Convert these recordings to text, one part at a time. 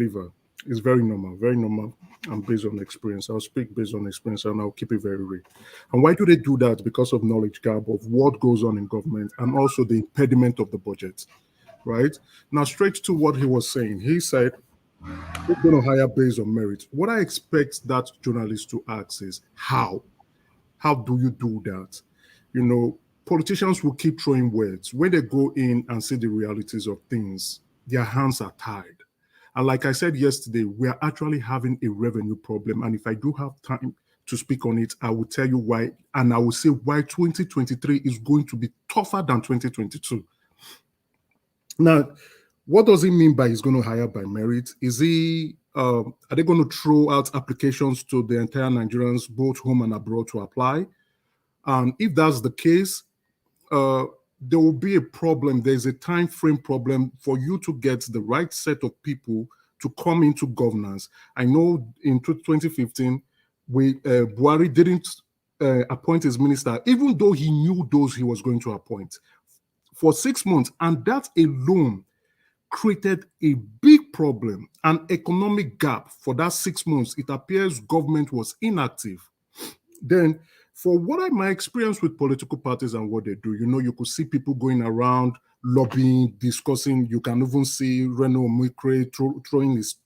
Liver. It's very normal, and based on experience. I'll speak based on experience and I'll keep it very real. And why do they do that? Because of knowledge gap of what goes on in government and also the impediment of the budget, right? Now, straight to what he was saying. He said, we're going to hire based on merit. What I expect that journalist to ask is, how? How do you do that? You know, politicians will keep throwing words. When they go in and see the realities of things, their hands are tied. And like I said yesterday, we are actually having a revenue problem. And if I do have time to speak on it, I will tell you why. And I will say why 2023 is going to be tougher than 2022. Now, what does it mean by he's going to hire by merit? Are they going to throw out applications to the entire Nigerians, both home and abroad, to apply? And if that's the case, there will be a problem. There's a time frame problem for you to get the right set of people to come into governance. I know in 2015, Buhari didn't appoint his minister, even though he knew those he was going to appoint for 6 months. And that alone created a big problem, an economic gap for that 6 months. It appears government was inactive. Then, for my experience with political parties and what they do, you could see people going around lobbying, discussing. You can even see Reno Omikre throwing his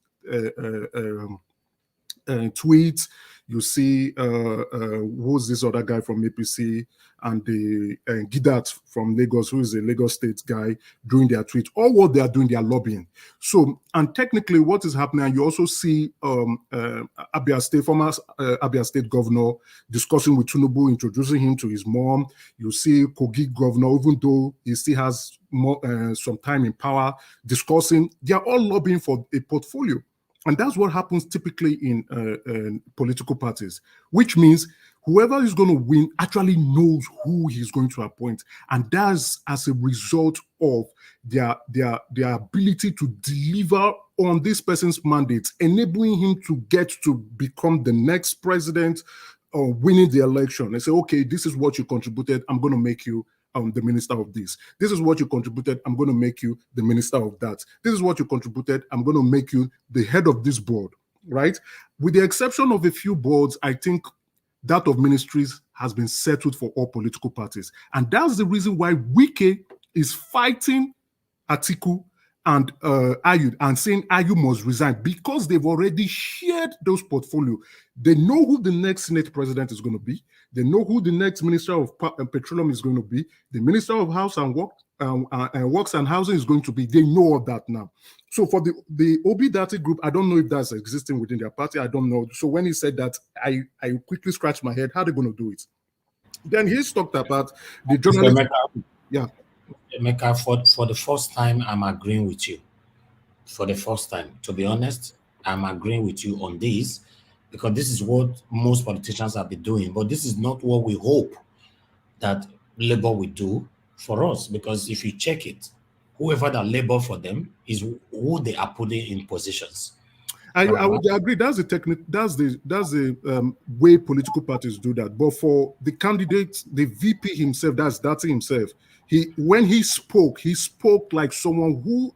tweets. You see, who's this other guy from APC and the Gidat from Lagos, who is a Lagos State guy, doing their tweets. All what they are doing, they are lobbying. So, and technically, what is happening, and you also see Abia State, former Abia State governor discussing with Tinubu, introducing him to his mom. You see Kogi governor, even though he still has some time in power, discussing. They are all lobbying for a portfolio. And that's what happens typically in political parties, which means whoever is going to win actually knows who he's going to appoint. And that's as a result of their ability to deliver on this person's mandate, enabling him to get to become the next president or winning the election. They say, okay, this is what you contributed. I'm going to make you the minister of this. This is what you contributed. I'm going to make you the minister of that. This is what you contributed. I'm going to make you the head of this board, right? With the exception of a few boards, I think that of ministries has been settled for all political parties. And that's the reason why Wike is fighting Atiku and Ayud and saying Ayud must resign, because they've already shared those portfolio. They know who the next Senate president is going to be. They know who the next Minister of Petroleum is going to be. The Minister of House and Works and Housing is going to be. They know all that now. So for the Obi Datti group, I don't know if that's existing within their party. I don't know. So when he said that, I quickly scratched my head. How are they going to do it? Then he's talked about the journalist. Yeah. Emeka, for the first time, I'm agreeing with you. For the first time, to be honest, I'm agreeing with you on this, because this is what most politicians have been doing. But this is not what we hope that Labour will do for us, because if you check it, whoever that labor for them is who they are putting in positions. I would agree. That's the technique. That's the way political parties do that. But for the candidate, the VP himself, that's Datti himself. When he spoke like someone who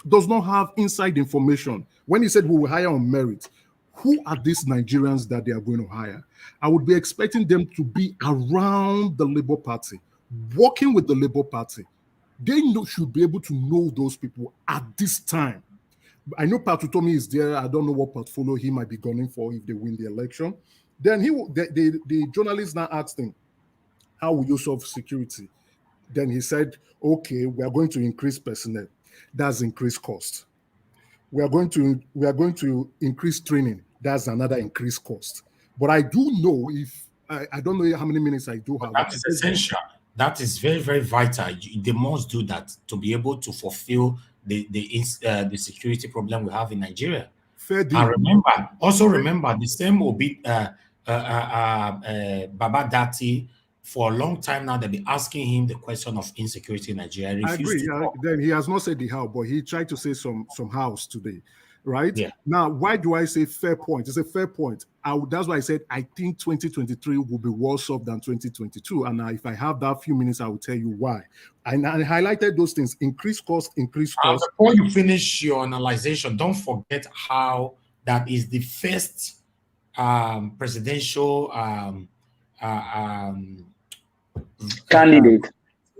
does not have inside information. When he said we will hire on merit, who are these Nigerians that they are going to hire? I would be expecting them to be around the Labour Party, working with the Labour Party. They should be able to know those people at this time. I know Patutomi is there. I don't know what portfolio he might be gunning for if they win the election. Then the journalist now asked him, how will you solve security? Then he said, okay, we are going to increase personnel. That's increased cost. We are going to increase training. That's another increased cost. But I do know I don't know how many minutes I do have. That is essential. That is very, very vital. They must do that to be able to fulfill the security problem we have in Nigeria. Fair deal. And remember the same will be Baba Datti. For a long time now, they've been asking him the question of insecurity in Nigeria. I agree. Then he has not said the how, but he tried to say some hows today. right? Yeah. Now, why do I say fair point? It's a fair point. That's why I said I think 2023 will be worse off than 2022. And if I have that few minutes, I will tell you why. And I highlighted those things: increased cost, increased cost. Before you finish your analyzation, don't forget how that is the first presidential candidate.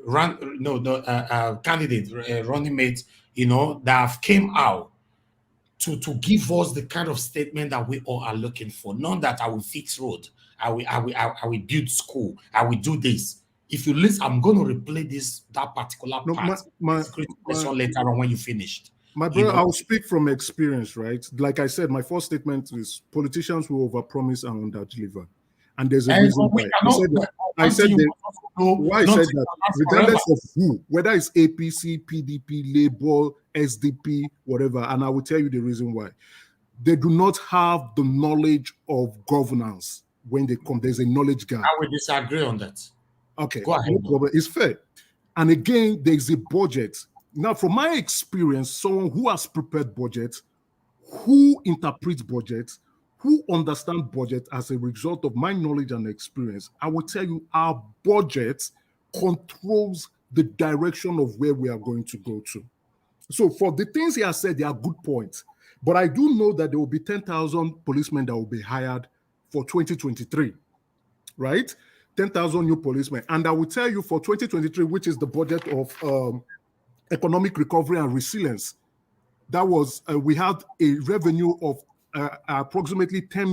Candidate, running mate, that have came out to give us the kind of statement that we all are looking for. Not that I will fix road, I will build school, I will do this. If you listen, I'm going to replay that particular part. Question later on when you finished. My brother, I'll speak from experience, right? Like I said, my first statement is politicians will overpromise and underdeliver. And there's a reason why. I said that regardless of who, whether it's APC, PDP, Labour, SDP, whatever, and I will tell you the reason why. They do not have the knowledge of governance when they come. There's a knowledge gap. I will disagree on that. Okay, go ahead. No problem. It's fair. And again, there's a budget. Now, from my experience, someone who has prepared budgets, who interprets budgets, who understand budget as a result of my knowledge and experience, I will tell you our budget controls the direction of where we are going to go to. So for the things he has said, they are good points. But I do know that there will be 10,000 policemen that will be hired for 2023, right? 10,000 new policemen. And I will tell you for 2023, which is the budget of economic recovery and resilience, that was, we had a revenue of approximately 10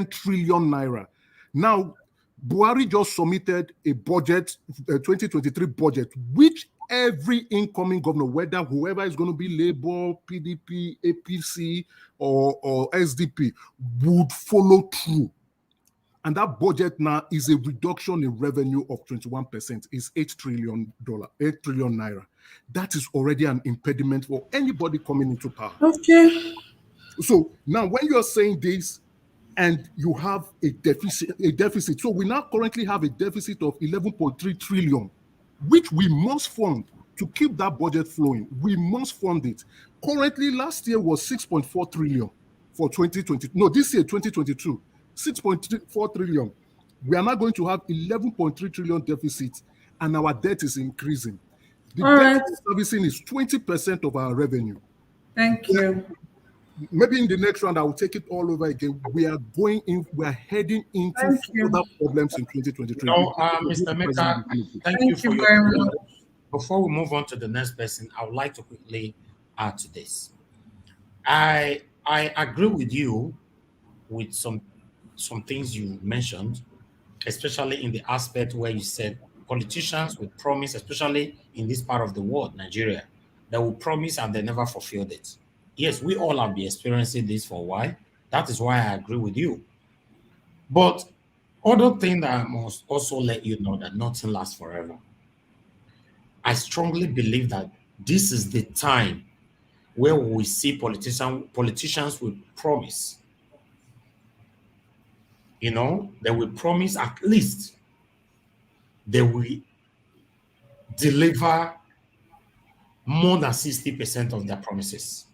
trillion naira. Now, Buhari just submitted a budget, a 2023 budget, which every incoming governor, whether whoever is going to be Labour, PDP, APC, or SDP, would follow through. And that budget now is a reduction in revenue of 21%. It's $8 trillion, 8 trillion naira. That is already an impediment for anybody coming into power. Okay. So now when you're saying this and you have a deficit, so we now currently have a deficit of 11.3 trillion, which we must fund to keep that budget flowing. We must fund it. Currently, last year was 6.4 trillion for 2020. No, this year, 2022, 6.4 trillion. We are now going to have 11.3 trillion deficit, and our debt is increasing. The debt servicing is 20% of our revenue. Thank you. Maybe in the next round, I will take it all over again. We are heading into further problems in 2023. Mr. Meka, thank you for your very much. Before we move on to the next person, I would like to quickly add to this. I agree with you with some things you mentioned, especially in the aspect where you said politicians will promise, especially in this part of the world, Nigeria, they will promise and they never fulfilled it. Yes, we all have been experiencing this for a while. That is why I agree with you. But other thing that I must also let you know that nothing lasts forever. I strongly believe that this is the time where we see politicians will promise. They will promise at least they will deliver more than 60% of their promises.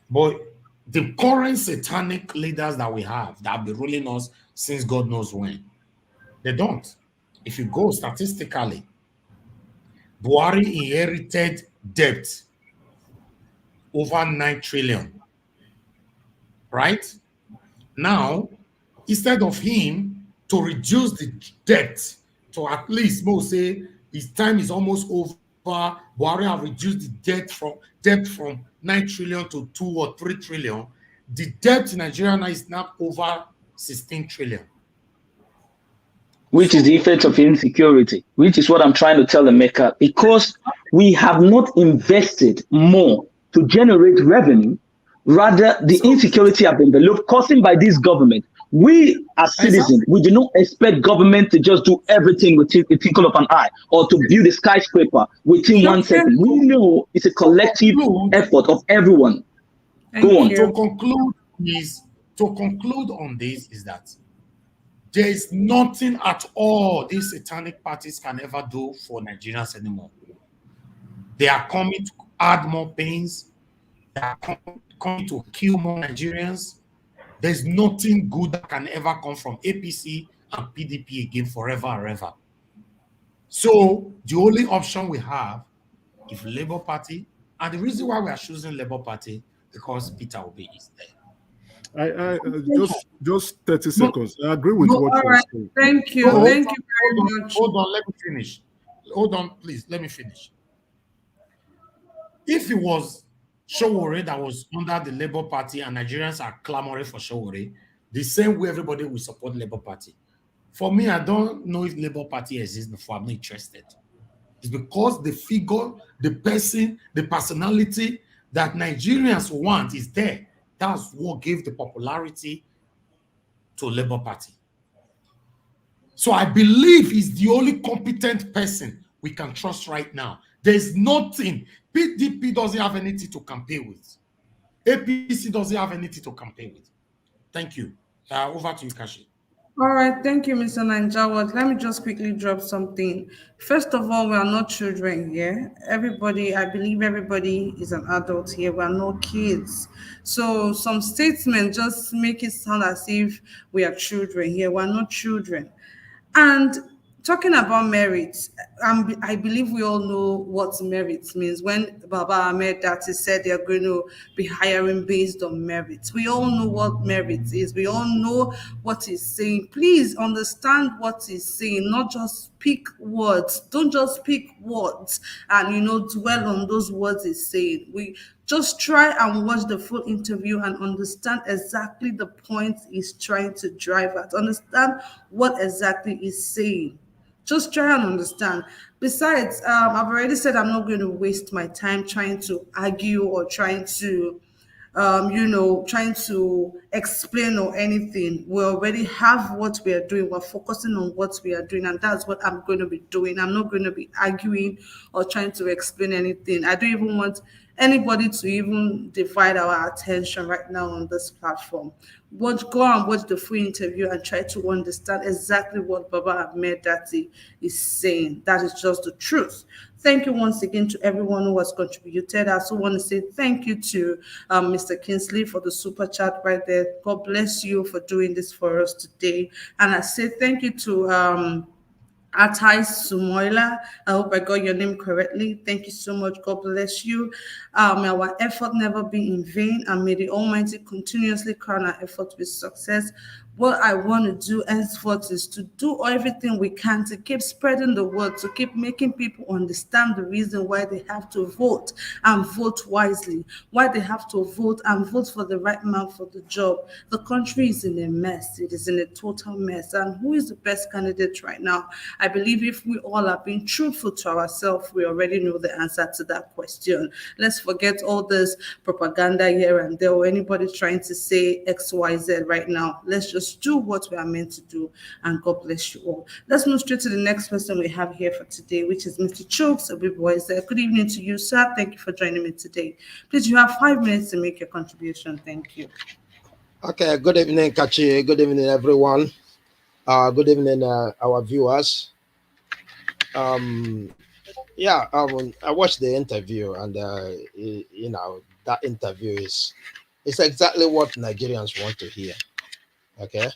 But the current satanic leaders that we have that have been ruling us since God knows when, they don't. If you go statistically, Buhari inherited debt over 9 trillion. Right? Now, instead of him to reduce the debt to at least, most say his time is almost over, Buhari have reduced the debt from 9 trillion to 2 or 3 trillion. The debt in Nigeria now is now over 16 trillion. Which is the effect of insecurity, which is what I'm trying to tell Emeka, because we have not invested more to generate revenue. Rather, the insecurity have been developed, caused by this government. We, as citizens, we do not expect government to just do everything within a twinkle of an eye or to build a skyscraper within 1 second. We know it's a collective effort of everyone. Go on. To conclude on this is that there is nothing at all these satanic parties can ever do for Nigerians anymore. They are coming to add more pains. They are coming to kill more Nigerians. There's nothing good that can ever come from APC and PDP again forever and ever. So the only option we have is Labour Party, and the reason why we are choosing Labour Party because Peter Obi is there. Just 30 seconds. I agree with what All you're right. saying. Thank you. Thank you very much. Hold on, let me finish. Hold on, please, let me finish. If it was Sowore that was under the Labour Party and Nigerians are clamoring for Sowore, the same way everybody will support Labour Party. For me, I don't know if Labour Party exists before. I'm not interested. It's because the figure, the person, the personality that Nigerians want is there. That's what gave the popularity to Labour Party. So I believe he's the only competent person we can trust right now. There's nothing. PDP doesn't have anything to campaign with. APC doesn't have anything to campaign with. Thank you. Over to you, Kashi. All right, thank you, Mr. Nanjawat. Let me just quickly drop something. First of all, we are not children here. Everybody, I believe everybody is an adult here. We are not kids. So some statements just make it sound as if we are children here. We are not children. And talking about merit, I believe we all know what merit means. When Baba Ahmed Datti said they're going to be hiring based on merit, we all know what merit is. We all know what he's saying. Please understand what he's saying, not just pick words. Don't just pick words and dwell on those words he's saying. We just try and watch the full interview and understand exactly the point he's trying to drive at. Understand what exactly he's saying. Just try and understand. Besides, I've already said I'm not going to waste my time trying to argue or trying to explain or anything. We already have what we are doing. We're focusing on what we are doing, and that's what I'm going to be doing. I'm not going to be arguing or trying to explain anything. I don't even want anybody to even divide our attention right now on this platform. But go and watch the full interview and try to understand exactly what Baba Ahmed Datti is saying. That is just the truth. Thank you once again to everyone who has contributed. I also want to say thank you to Mr. Kingsley for the super chat right there. God bless you for doing this for us today. And I say thank you to Atai Sumoila. I hope I got your name correctly. Thank you so much. God bless you. May our effort never be in vain, and may the Almighty continuously crown our effort with success. What I want to do henceforth is to do everything we can to keep spreading the word, to keep making people understand the reason why they have to vote and vote wisely, why they have to vote and vote for the right man for the job. The country is in a mess. It is in a total mess. And who is the best candidate right now? I believe if we all are being truthful to ourselves, we already know the answer to that question. Let's forget all this propaganda here and there or anybody trying to say X, Y, Z right now. Let's just do what we are meant to do, and God bless you all. Let's move straight to the next person we have here for today, which is Mr. Chokes. Good evening to you, sir. Thank you for joining me today. Please, you have 5 minutes to make your contribution. Thank you. Okay, good evening, Kachi. Good evening, everyone. Good evening, our viewers. I watched the interview, and that interview is exactly what Nigerians want to hear. Okay,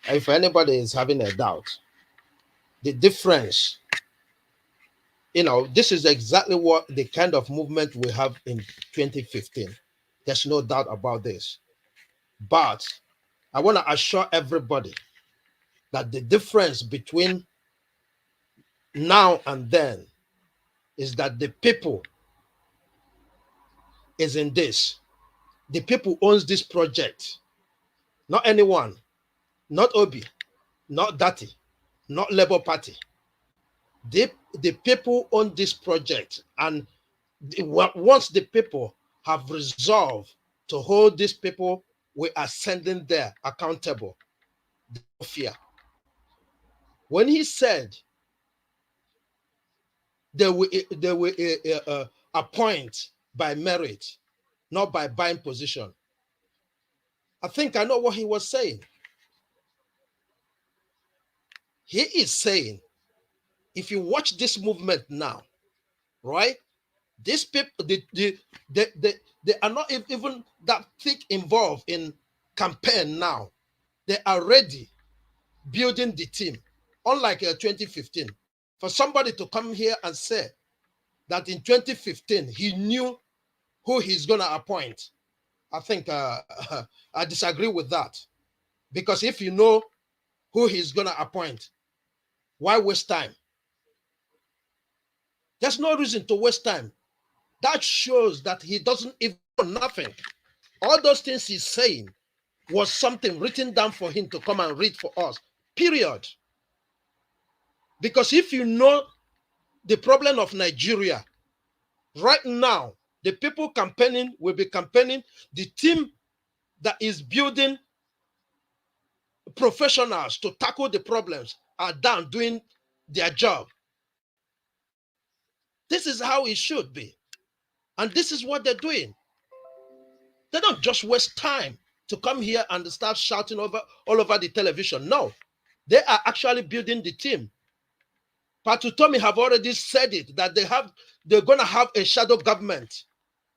if anybody is having a doubt, the difference, this is exactly what the kind of movement we have in 2015. There's no doubt about this. But I want to assure everybody that the difference between now and then is that the people is in this. The people owns this project. Not anyone, not Obi, not Datti, not Labour Party. The people own this project, and once the people have resolved to hold these people, we are sending there accountable. No fear. When he said they will appoint by merit, not by buying position, I think I know what he was saying. He is saying, if you watch this movement now, right, These people, they are not even that thick involved in campaign now. They are ready building the team. Unlike 2015, for somebody to come here and say that in 2015 he knew who he's going to appoint, I think I disagree with that. Because if you know who he's going to appoint, why waste time? There's no reason to waste time. That shows that he doesn't even know nothing. All those things he's saying was something written down for him to come and read for us, period. Because if you know the problem of Nigeria, right now, the people campaigning will be campaigning. The team that is building professionals to tackle the problems are down doing their job. This is how it should be. And this is what they're doing. They don't just waste time to come here and start shouting all over the television. No, they are actually building the team. Patutomi have already said it, that they're going to have a shadow government.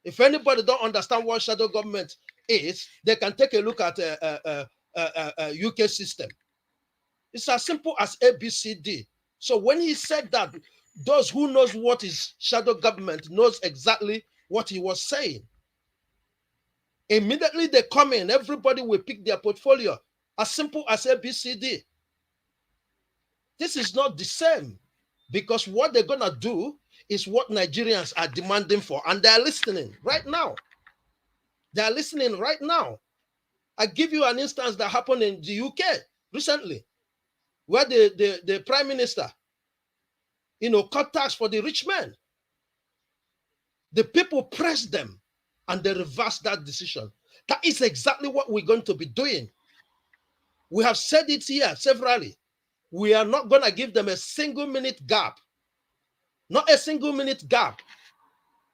If anybody don't understand what shadow government is, they can take a look at UK system. It's as simple as ABCD. So when he said that, those who knows what is shadow government knows exactly what he was saying. Immediately they come in, everybody will pick their portfolio. As simple as ABCD. This is not the same, because what they're gonna do is what Nigerians are demanding for, and they're listening right now. They're listening right now. I give you an instance that happened in the UK recently, where the Prime Minister, cut tax for the rich men. The people pressed them and they reversed that decision. That is exactly what we're going to be doing. We have said it here severally. We are not going to give them a single minute gap. Not a single minute gap.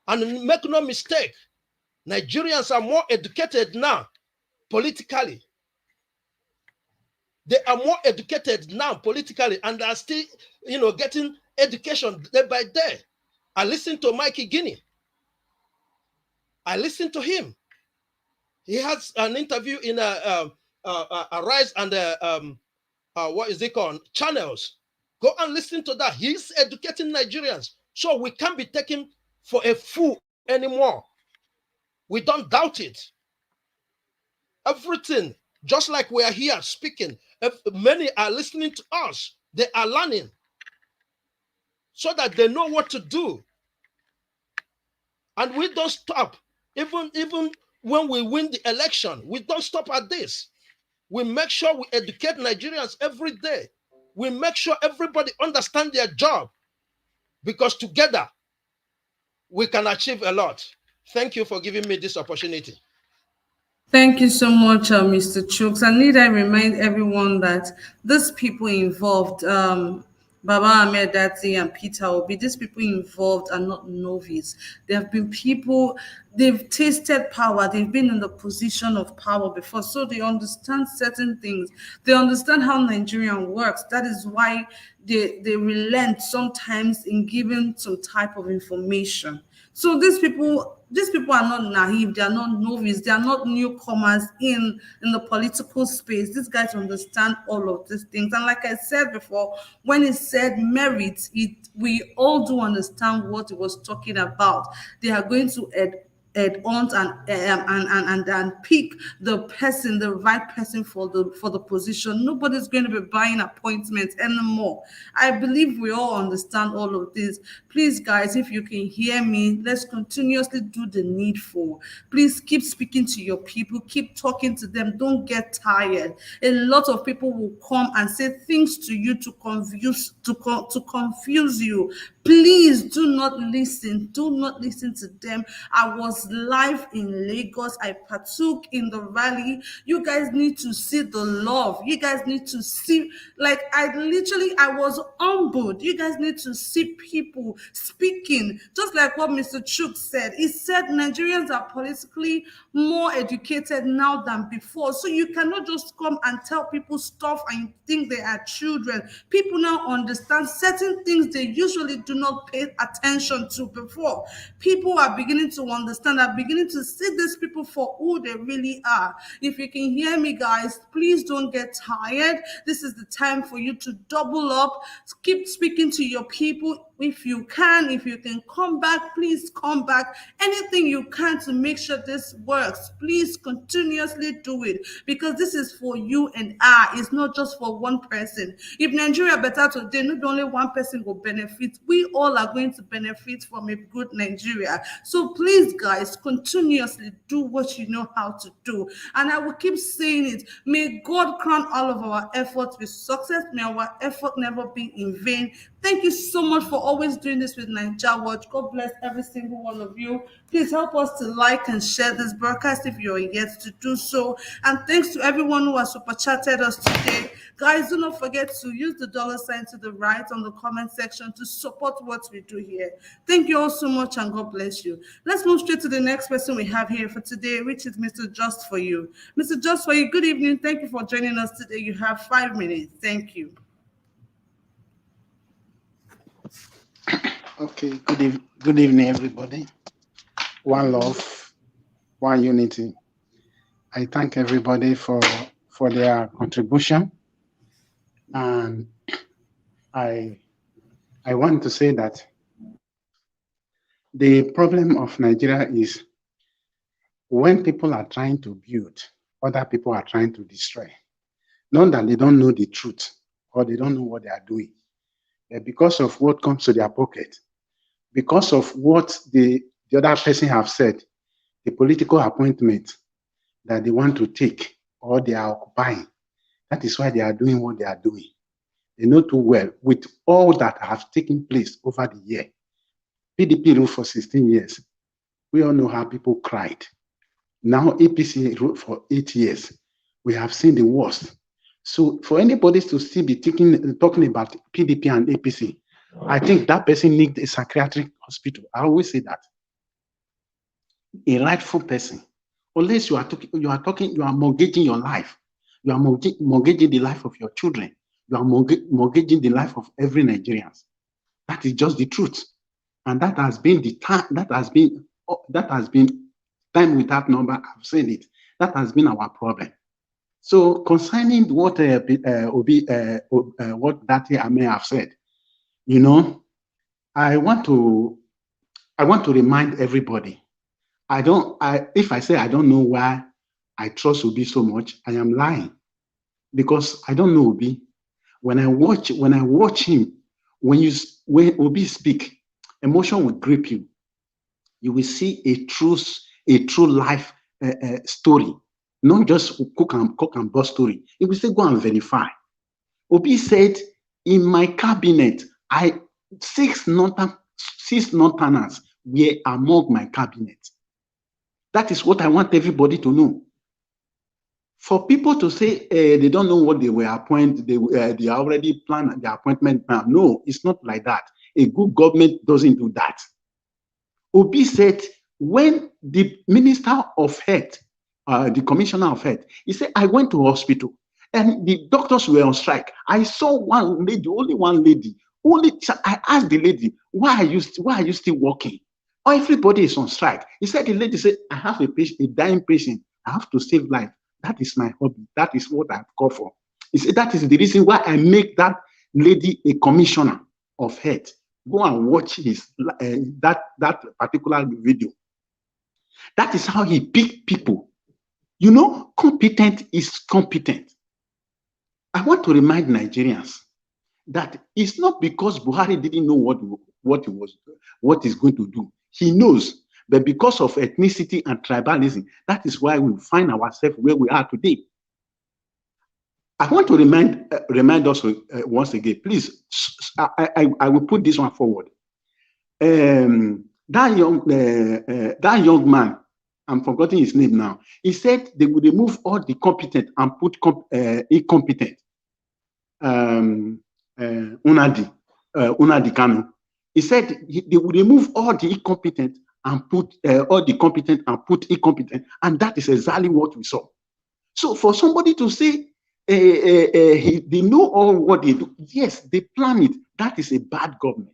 And make no mistake, Nigerians are more educated now politically. They are more educated now politically, and are still, getting education day by day. I listened to Mikey Guinea. I listened to him. He has an interview in a Rise and what is it called? Channels. Go and listen to that. He's educating Nigerians. So we can't be taken for a fool anymore. We don't doubt it. Everything, just like we are here speaking, if many are listening to us. They are learning so that they know what to do. And we don't stop. Even when we win the election, we don't stop at this. We make sure we educate Nigerians every day. We make sure everybody understands their job, because together we can achieve a lot. Thank you for giving me this opportunity. Thank you so much, Mr. Chooks. And need I remind everyone that these people involved, Baba Ahmed Datti and Peter Obi, these people involved are not novice. They have been people, they've tasted power, they've been in the position of power before, so they understand certain things. They understand how Nigerian works. That is why they relent sometimes in giving some type of information. So these people are not naive, they are not novice, they are not newcomers in the political space. These guys understand all of these things. And like I said before, when he said merit, we all do understand what he was talking about. They are going to add on and pick the right person for the position. Nobody's going to be buying appointments anymore. I believe we all understand all of this. Please, guys, if you can hear me, let's continuously do the needful. Please keep speaking to your people, keep talking to them. Don't get tired. A lot of people will come and say things to you to confuse you. Please do not listen. Do not listen to them. I was live in Lagos. I partook in the rally. You guys need to see the love. You guys need to see, like, I was humbled. You guys need to see people speaking, just like what Mr. Chuk said. He said Nigerians are politically more educated now than before. So you cannot just come and tell people stuff and you think they are children. People now understand certain things they usually do not pay attention to before. People are beginning to understand, are beginning to see these people for who they really are. If you can hear me, guys, please don't get tired. This is the time for you to double up. Keep speaking to your people. If you can come back, please come back. Anything you can to make sure this works, please continuously do it, because this is for you and I. It's not just for one person. If Nigeria better today, not only one person will benefit, we all are going to benefit from a good Nigeria. So please, guys, continuously do what you know how to do. And I will keep saying it. May God crown all of our efforts with success. May our effort never be in vain. Thank you so much for always doing this with Naija Watch. God bless every single one of you. Please help us to like and share this broadcast if you're yet to do so. And thanks to everyone who has super chatted us today. Guys, do not forget to use the $ to the right on the comment section to support what we do here. Thank you all so much and God bless you. Let's move straight to the next person we have here for today, which is Mr. Just For You. Mr. Just For You, good evening. Thank you for joining us today. You have 5 minutes. Thank you. Okay, good evening, everybody. One love, one unity. I thank everybody for their contribution, and I want to say that the problem of Nigeria is when people are trying to build, other people are trying to destroy. Not that they don't know the truth or they don't know what they are doing, but because of what comes to their pocket, because of what the other person have said, the political appointment that they want to take or they are occupying, that is why they are doing what they are doing. They know too well, with all that has taken place over the year. PDP ruled for 16 years. We all know how people cried. Now APC ruled for 8 years. We have seen the worst. So for anybody to still be talking about PDP and APC, I think that person needs a psychiatric hospital. I always say that. A rightful person, unless you are mortgaging your life. You are mortgaging the life of your children. You are mortgaging the life of every Nigerian. That is just the truth, and that has been the time. That has been time without number. I've said it. That has been our problem. So concerning what what Datti I may have said, you know, I want to remind everybody. If I say I don't know why I trust Obi so much, I am lying, because I don't know Obi. When I watch him, when Obi speak, emotion will grip you. You will see a true life story, not just cook and bust story. He will say, go and verify. Obi said, in my cabinet, six northerners were among my cabinet. That is what I want everybody to know. For people to say they don't know what they were appointed, they already planned their appointment now. No, it's not like that. A good government doesn't do that. Obi said, when the Minister of Health, the Commissioner of Health, he said, I went to hospital and the doctors were on strike. I saw one lady, only one lady. I asked the lady, why are you still working? Everybody is on strike. He said, the lady said, I have a dying patient. I have to save life. That is my hobby. That is what I've called for. He said, that is the reason why I make that lady a commissioner of health. Go and watch that particular video. That is how he picked people. You know, competent is competent. I want to remind Nigerians that it's not because Buhari didn't know what he's going to do. He knows, but because of ethnicity and tribalism, that is why we find ourselves where we are today. I want to remind us once again, please. I will put this one forward. that young man, I'm forgetting his name now. He said they would remove all the competent and put incompetent. Unadi Kanu. He said they would remove all the incompetent and put all the competent and put incompetent, and that is exactly what we saw. So for somebody to say they know all what they do, yes, they plan it. That is a bad government.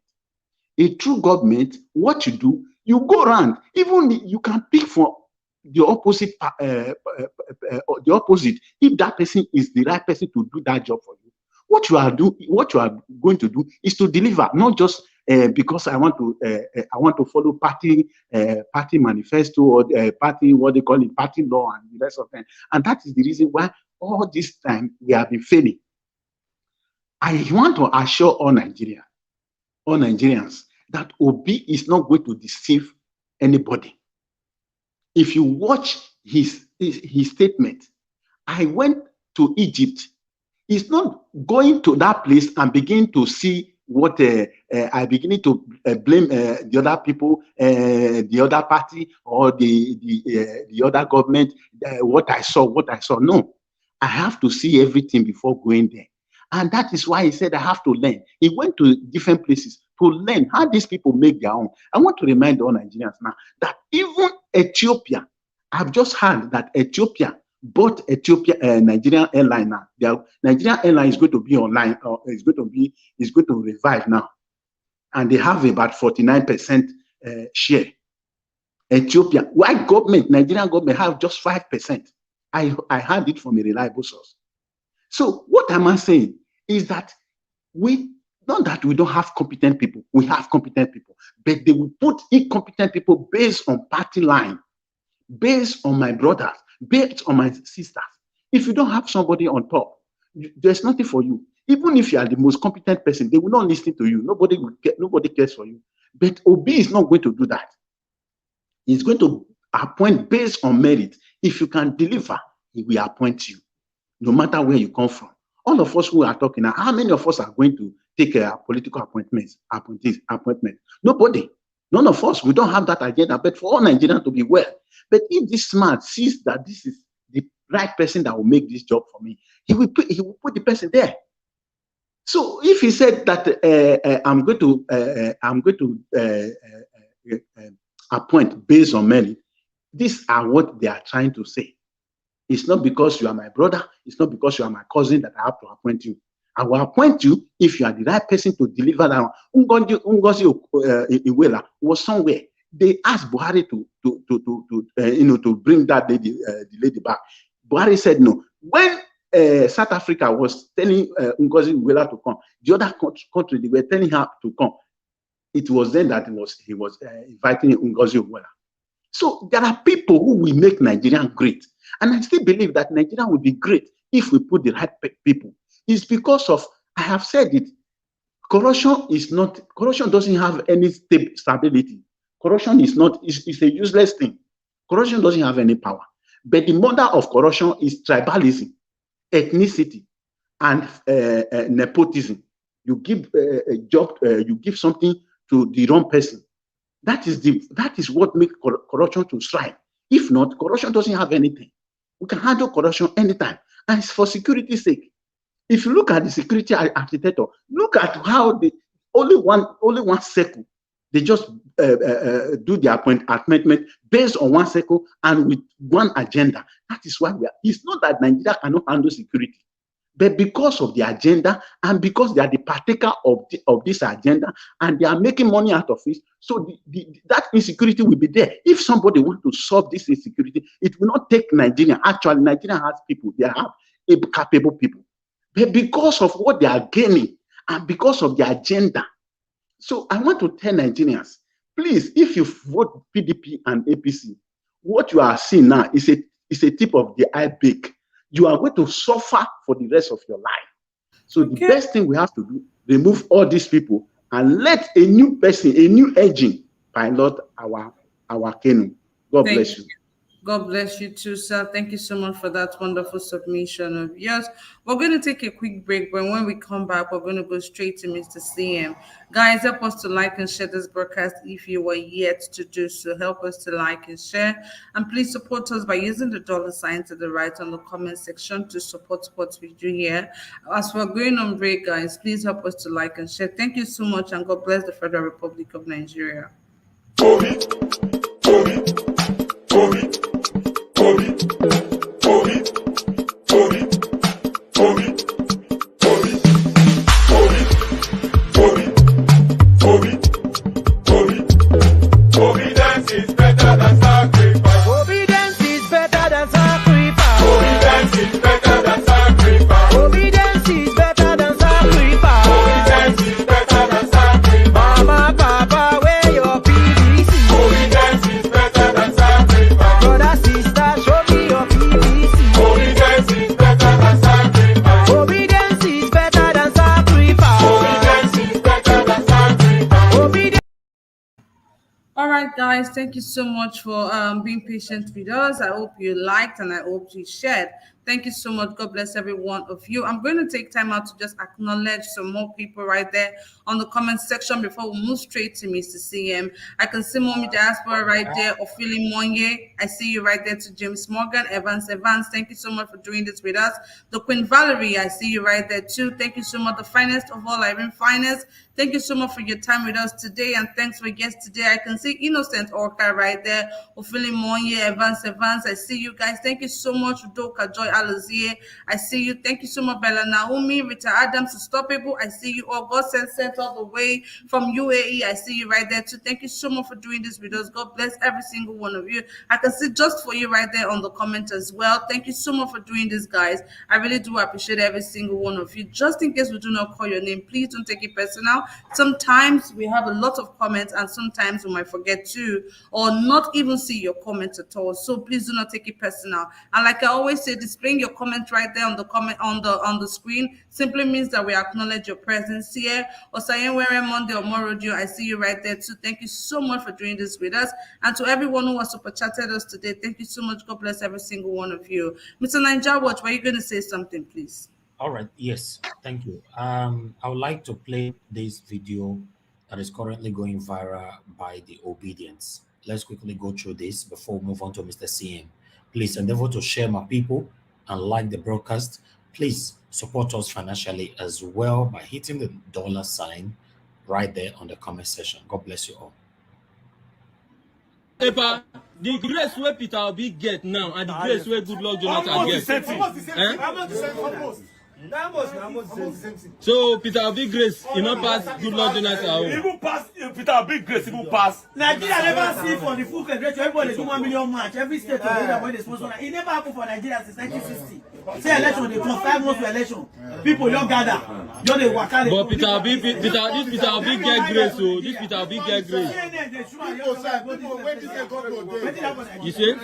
A true government, what you do, you go around. Even you can pick for the opposite, the opposite. If that person is the right person to do that job for you, what you are going to do is to deliver, not just because I want to follow party manifesto or party, what they call it, party law and the rest of them. And that is the reason why all this time we have been failing. I want to assure all Nigerians that Obi is not going to deceive anybody. If you watch his statement, I went to Egypt. He's not going to that place and begin to see what I beginning to blame the other people, the other party, or the other government. What I saw. No, I have to see everything before going there. And that is why he said, I have to learn. He went to different places to learn how these people make their own. I want to remind all Nigerians now that even Ethiopia, I've just heard that Ethiopia bought Nigerian airline now. Their Nigerian airline is going to be online, or is going to revive now. And they have about 49% share. Ethiopia, why Nigerian government have just 5%? I heard it from a reliable source. So what am I saying is that not that we don't have competent people, we have competent people, but they will put incompetent people based on party line, based on my brothers, based on my sisters. If you don't have somebody on top, there's nothing for you. Even if you are the most competent person, they will not listen to you. Nobody cares for you. But Obi is not going to do that. He's going to appoint based on merit. If you can deliver, he will appoint you, no matter where you come from. All of us who are talking now, how many of us are going to take political appointment? Nobody. None of us. We don't have that agenda. But for all Nigerians to be well. But if this man sees that this is the right person that will make this job for me, he will put the person there. So if he said that I'm going to appoint based on merit, these are what they are trying to say. It's not because you are my brother, it's not because you are my cousin that I have to appoint you. I will appoint you if you are the right person to deliver that. Ngozi Iweala was somewhere. They asked Buhari to bring that lady, the lady back. Buhari said no. When South Africa was telling Ngozi Iweala to come, the other country they were telling her to come. It was then that he was inviting Ngozi Iweala. So there are people who will make Nigeria great. And I still believe that Nigeria will be great if we put the right people. It's because of, I have said it, corruption doesn't have any stability. Corruption is a useless thing. Corruption doesn't have any power. But the mother of corruption is tribalism, ethnicity, and nepotism. You give a job, you give something to the wrong person. That is what makes corruption to thrive. If not, corruption doesn't have anything. We can handle corruption anytime, and it's for security's sake. If you look at the security architecture, look at how only one circle, they just do their appointment based on one circle and with one agenda. That is why it's not that Nigeria cannot handle security, but because of the agenda and because they are the partaker of this agenda and they are making money out of it, so that insecurity will be there. If somebody wants to solve this insecurity, it will not take Nigeria. Actually, Nigeria has people, they have capable people. But because of what they are gaining and because of the agenda. So I want to tell Nigerians, please, if you vote PDP and APC, what you are seeing now is a tip of the iceberg. You are going to suffer for the rest of your life. So the best thing we have to do, remove all these people and let a new person, a new engine pilot our canoe. God bless you. God bless you too, sir. Thank you so much for that wonderful submission of yours. We're going to take a quick break, but when we come back, we're going to go straight to Mr. CM. Guys, help us to like and share this broadcast if you are yet to do so. Help us to like and share. And please support us by using the $ to the right on the comment section to support what we do here. As we're going on break, guys, please help us to like and share. Thank you so much, and God bless the Federal Republic of Nigeria. Obedience is better than sacrifice. Obedience is better than sacrifice. Obedience is better than sacrifice. Obedience is better than sacrifice. Obedience is better than sacrifice. Mama, Papa, where your PVC? Obedience is better than sacrifice. Brother, sister, show me your PVC. Obedience is better than sacrifice. Obedience is better than sacrifice. Obedience is better than sacrifice. Obedience. All right, guys, thank you so much for being patient with us. I hope you liked and I hope you shared. Thank you so much. God bless every one of you. I'm going to take time out to just acknowledge some more people right there on the comment section before we move straight to Mr. CM. I can see Mommy Diaspora right there, Ophili Monye. I see you right there to James Morgan, Evans. Thank you so much for doing this with us. The Queen Valerie, I see you right there too. Thank you so much. The finest of all, Irene Finest. Thank you so much for your time with us today, and thanks for guests today. I can see Innocent Orca right there, Ophili Monye, Evans. I see you guys. Thank you so much, Udoka Joy Alazie. I see you. Thank you so much, Bella Naomi, Rita Adams, Unstoppable. I see you all. God sent all the way from UAE. I see you right there too. Thank you so much for doing this with us. God bless every single one of you. I can see Just For You right there on the comment as well. Thank you so much for doing this, guys. I really do appreciate every single one of you. Just in case we do not call your name, please don't take it personal. Sometimes we have a lot of comments, and sometimes we might forget to, or not even see your comments at all. So please do not take it personal. And like I always say, displaying your comment right there on the comment on the screen simply means that we acknowledge your presence here. Osayenwere Monday or Morodio, I see you right there too. Thank you so much for doing this with us. And to everyone who has super chatted us today, thank you so much. God bless every single one of you. Mr. Ninja Watch, were you going to say something, please? All right. Yes. Thank you. I would like to play this video that is currently going viral by the Obedience. Let's quickly go through this before we move on to Mr. CM. Please endeavor to share my people and like the broadcast. Please support us financially as well by hitting the $ right there on the comment section. God bless you all. The grace where Peter Obi get now and the grace where Goodluck Jonathan get. So Peter Obi grace, you not pass Goodluck Jonathan. Even pass Peter Obi grace, even pass. Nigeria never see for the full federation. Everybody do 1 million match. Every state of Nigeria when they sponsor. It never happened for Nigeria since 1960. Say election, they come 5 months for election. People don't gather. Don't they work out. But Peter Obi get grace. So this Peter Obi get grace. You see?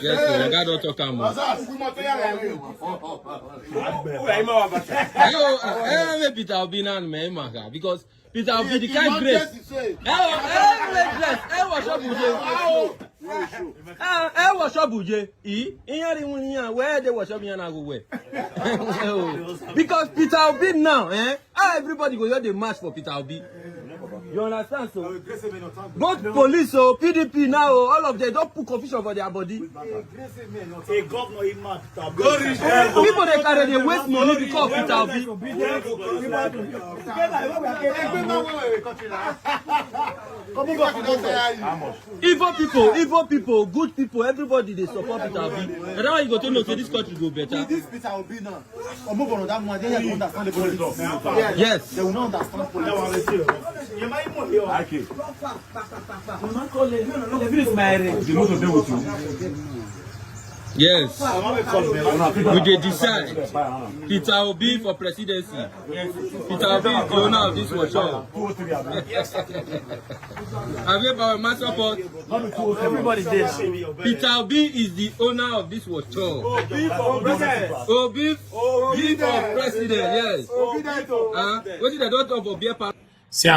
Yes, so God don't talk about. Peter Obi now, man, because Peter Obi the kind grace. Where they worship me go where? Because Peter Obi now, everybody go here they march for Peter Obi. You understand? So both police, so PDP now, all of them don't put confusion for their body. People they carry they waste money because of Peter Obi. Evil people, good people, everybody they support Peter Obi. And now you go to know say this country go better. This Peter Obi now, move on that one. They don't understand the politics. Yes. They will not understand politics. Yes, we dey decide Peter Obi for presidency. Peter Obi is the owner of this workshop. Have you ever my support? Everybody did. Peter Obi is the owner of this workshop. Obi for president. Yes. What did the daughter of Obi? See,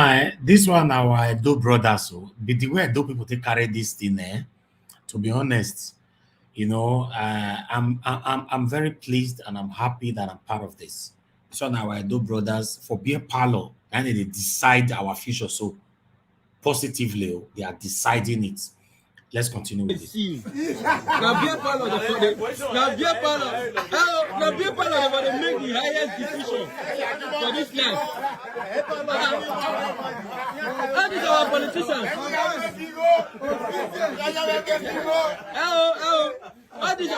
this one our Edo brothers, so be the way Edo people take carry this thing, To be honest, you know, I'm very pleased and I'm happy that I'm part of this. So now I do brothers for beer parlor and they decide our future so positively. They are deciding it. Let's continue with it. Now beer parlor, now beer parlor, now beer parlor, they want to make the highest decision for this life. How is our politicians? How did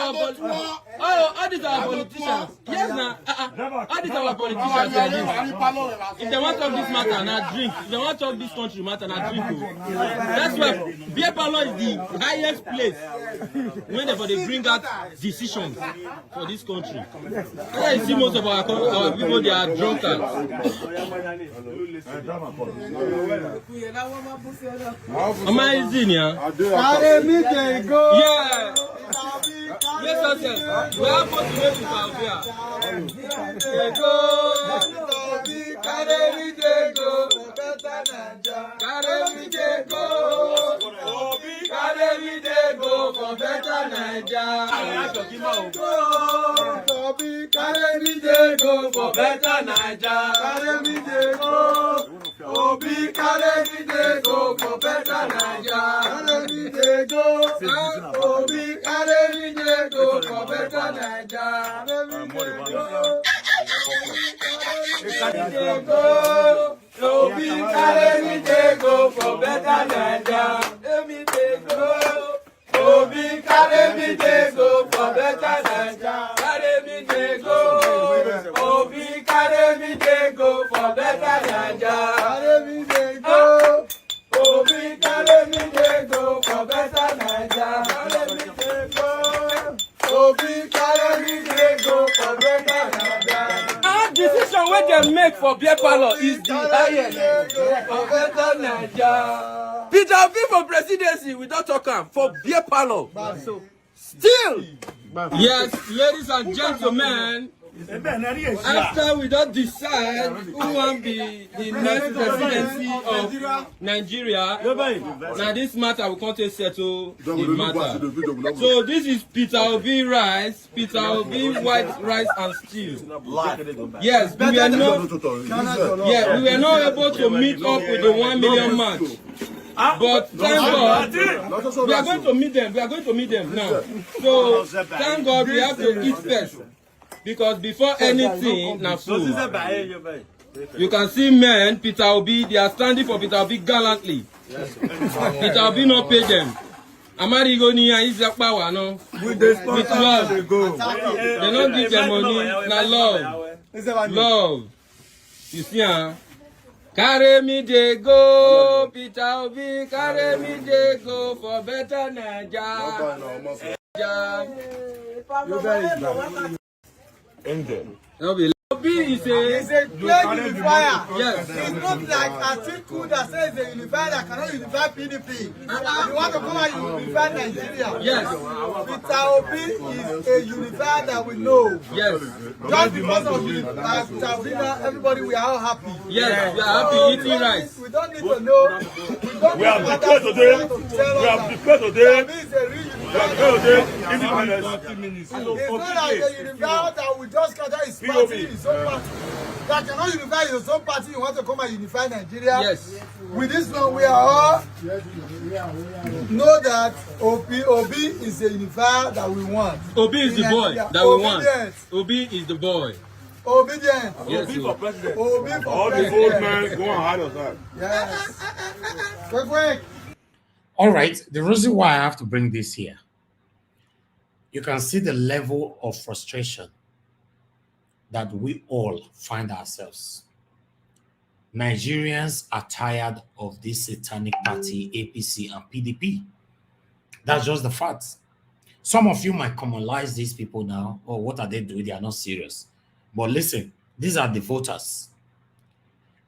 our politicians? Yes, now. How did our politicians like this? If they want to talk this matter, now drink. If they want to talk this country matter, now drink. That's why beer parlor is the highest place whenever they bring out decisions for this country. That's you see most of our people, they are drunkards. Amazing, yeah. Yeah. Yes, sir. We are going to make it out here. Carry me, go. Carry me, go. Carry me, go for better Naija. Carry me, go for better Naija. Carry me, go. Obi, carry me, go for better Naija. Carry me, go. Obi, carry me, go for better Naija. Carry me, go. Obi, carry me, go for better Naija. Carry me, go. Obi, carry me, go for better Naija. Carry me, go. Obi, carry me, go for better Naija. Carry me, go. Obi, carry me, go for better Naija. Carry me, go. Obi, carry me, go for better Naija. Our decision wey dem make for beer parlor is the highest for better Naija. Peter Obi for presidency, we don't talk am for beer parlor. Still, yes, ladies and gentlemen, after we don't decide who will be the next presidency of Nigeria, now this matter we can't settle the matter. So this is Peter Obi rice, Peter Obi white rice and stew. Yes, we were not able to meet up with the 1 million match. But thank God, we are going to meet them. We are going to meet them now. So thank God we have to eat first. Because before anything, na food. You can see men, Peter Obi, they are standing for Peter Obi gallantly. Peter Obi not pay them. Amari go near is your power, no? With love. They don't give them money, na love. Love. You see, huh? Carry me, they go, Peter Obi, carry me, they go for better Naija. Obi is a great unifier. Yes. It's not like Atiku that says a unifier that cannot unify PDP. You want to come and unify Nigeria. Yes. Peter Obi is a unifier that we know. Yes. Just because of Peter Obi, everybody, we are all happy. Yes, we are happy eating rice. We don't need to know. We have declared today. We have declared today. It's not like a unifier that we just gather his party. His own party. That cannot unify his own party. You want to come and unify Nigeria? Yes. With this one, we are all know that Obi is a unifier that we want. Obi is the boy that we want. Obi is the boy. Obedient. Yes, Obi for president. Obi for all president. The old men go and hide us out. Yes. Quick. All right. The reason why I have to bring this here, you can see the level of frustration that we all find ourselves. Nigerians are tired of this satanic party, APC and PDP. That's just the fact. Some of you might commonalize these people now. Oh, what are they doing? They are not serious. But listen, these are the voters.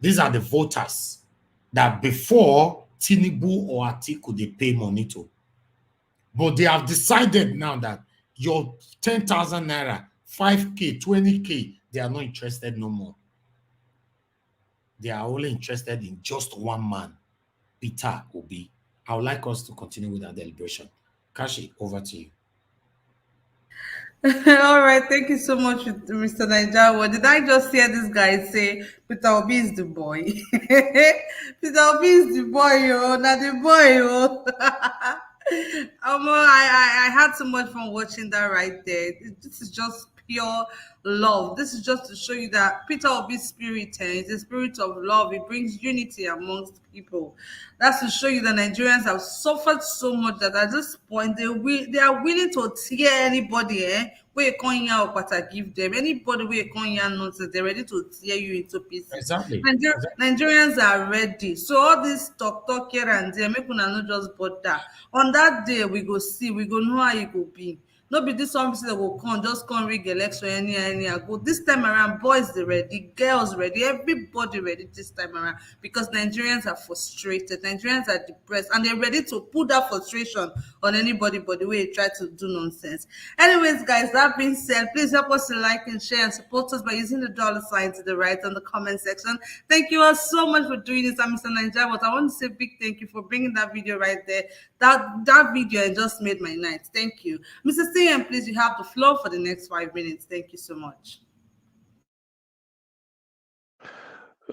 These are the voters that before Tinubu or Atiku, they pay money to. But they have decided now that your 10,000 naira, 5K, 20K, they are not interested no more. They are only interested in just one man, Peter Obi. I would like us to continue with our deliberation. Kashi, over to you. All right, thank you so much, Mr. Niger. Did I just hear this guy say Peter Obi is the boy? Peter Obi is the boy, yo, not the boy, yo. I had so much fun watching that right there. This is just pure love. This is just to show you that Peter Obi's spirit is a spirit of love. It brings unity amongst people. That's to show you that Nigerians have suffered so much that at this point they are willing to tear anybody, where you come here or give them anybody where you come here nonsense, they're ready to tear you into pieces. Exactly. Nigerians are ready. So all this talk here and there, make una no just bother. On that day, we go see, we go know how it go be. No be this one that will come, just come rig election any go. This time around, boys they ready, girls ready, everybody ready this time around because Nigerians are frustrated, Nigerians are depressed, and they're ready to put that frustration on anybody but the way they try to do nonsense. Anyways, guys, that being said, please help us to like and share and support us by using the dollar sign to the right on the comment section. Thank you all so much for doing this. I'm Mr. Niger, but I want to say a big thank you for bringing that video right there. That video just made my night. Thank you. Mr. CM, please, you have the floor for the next 5 minutes. Thank you so much.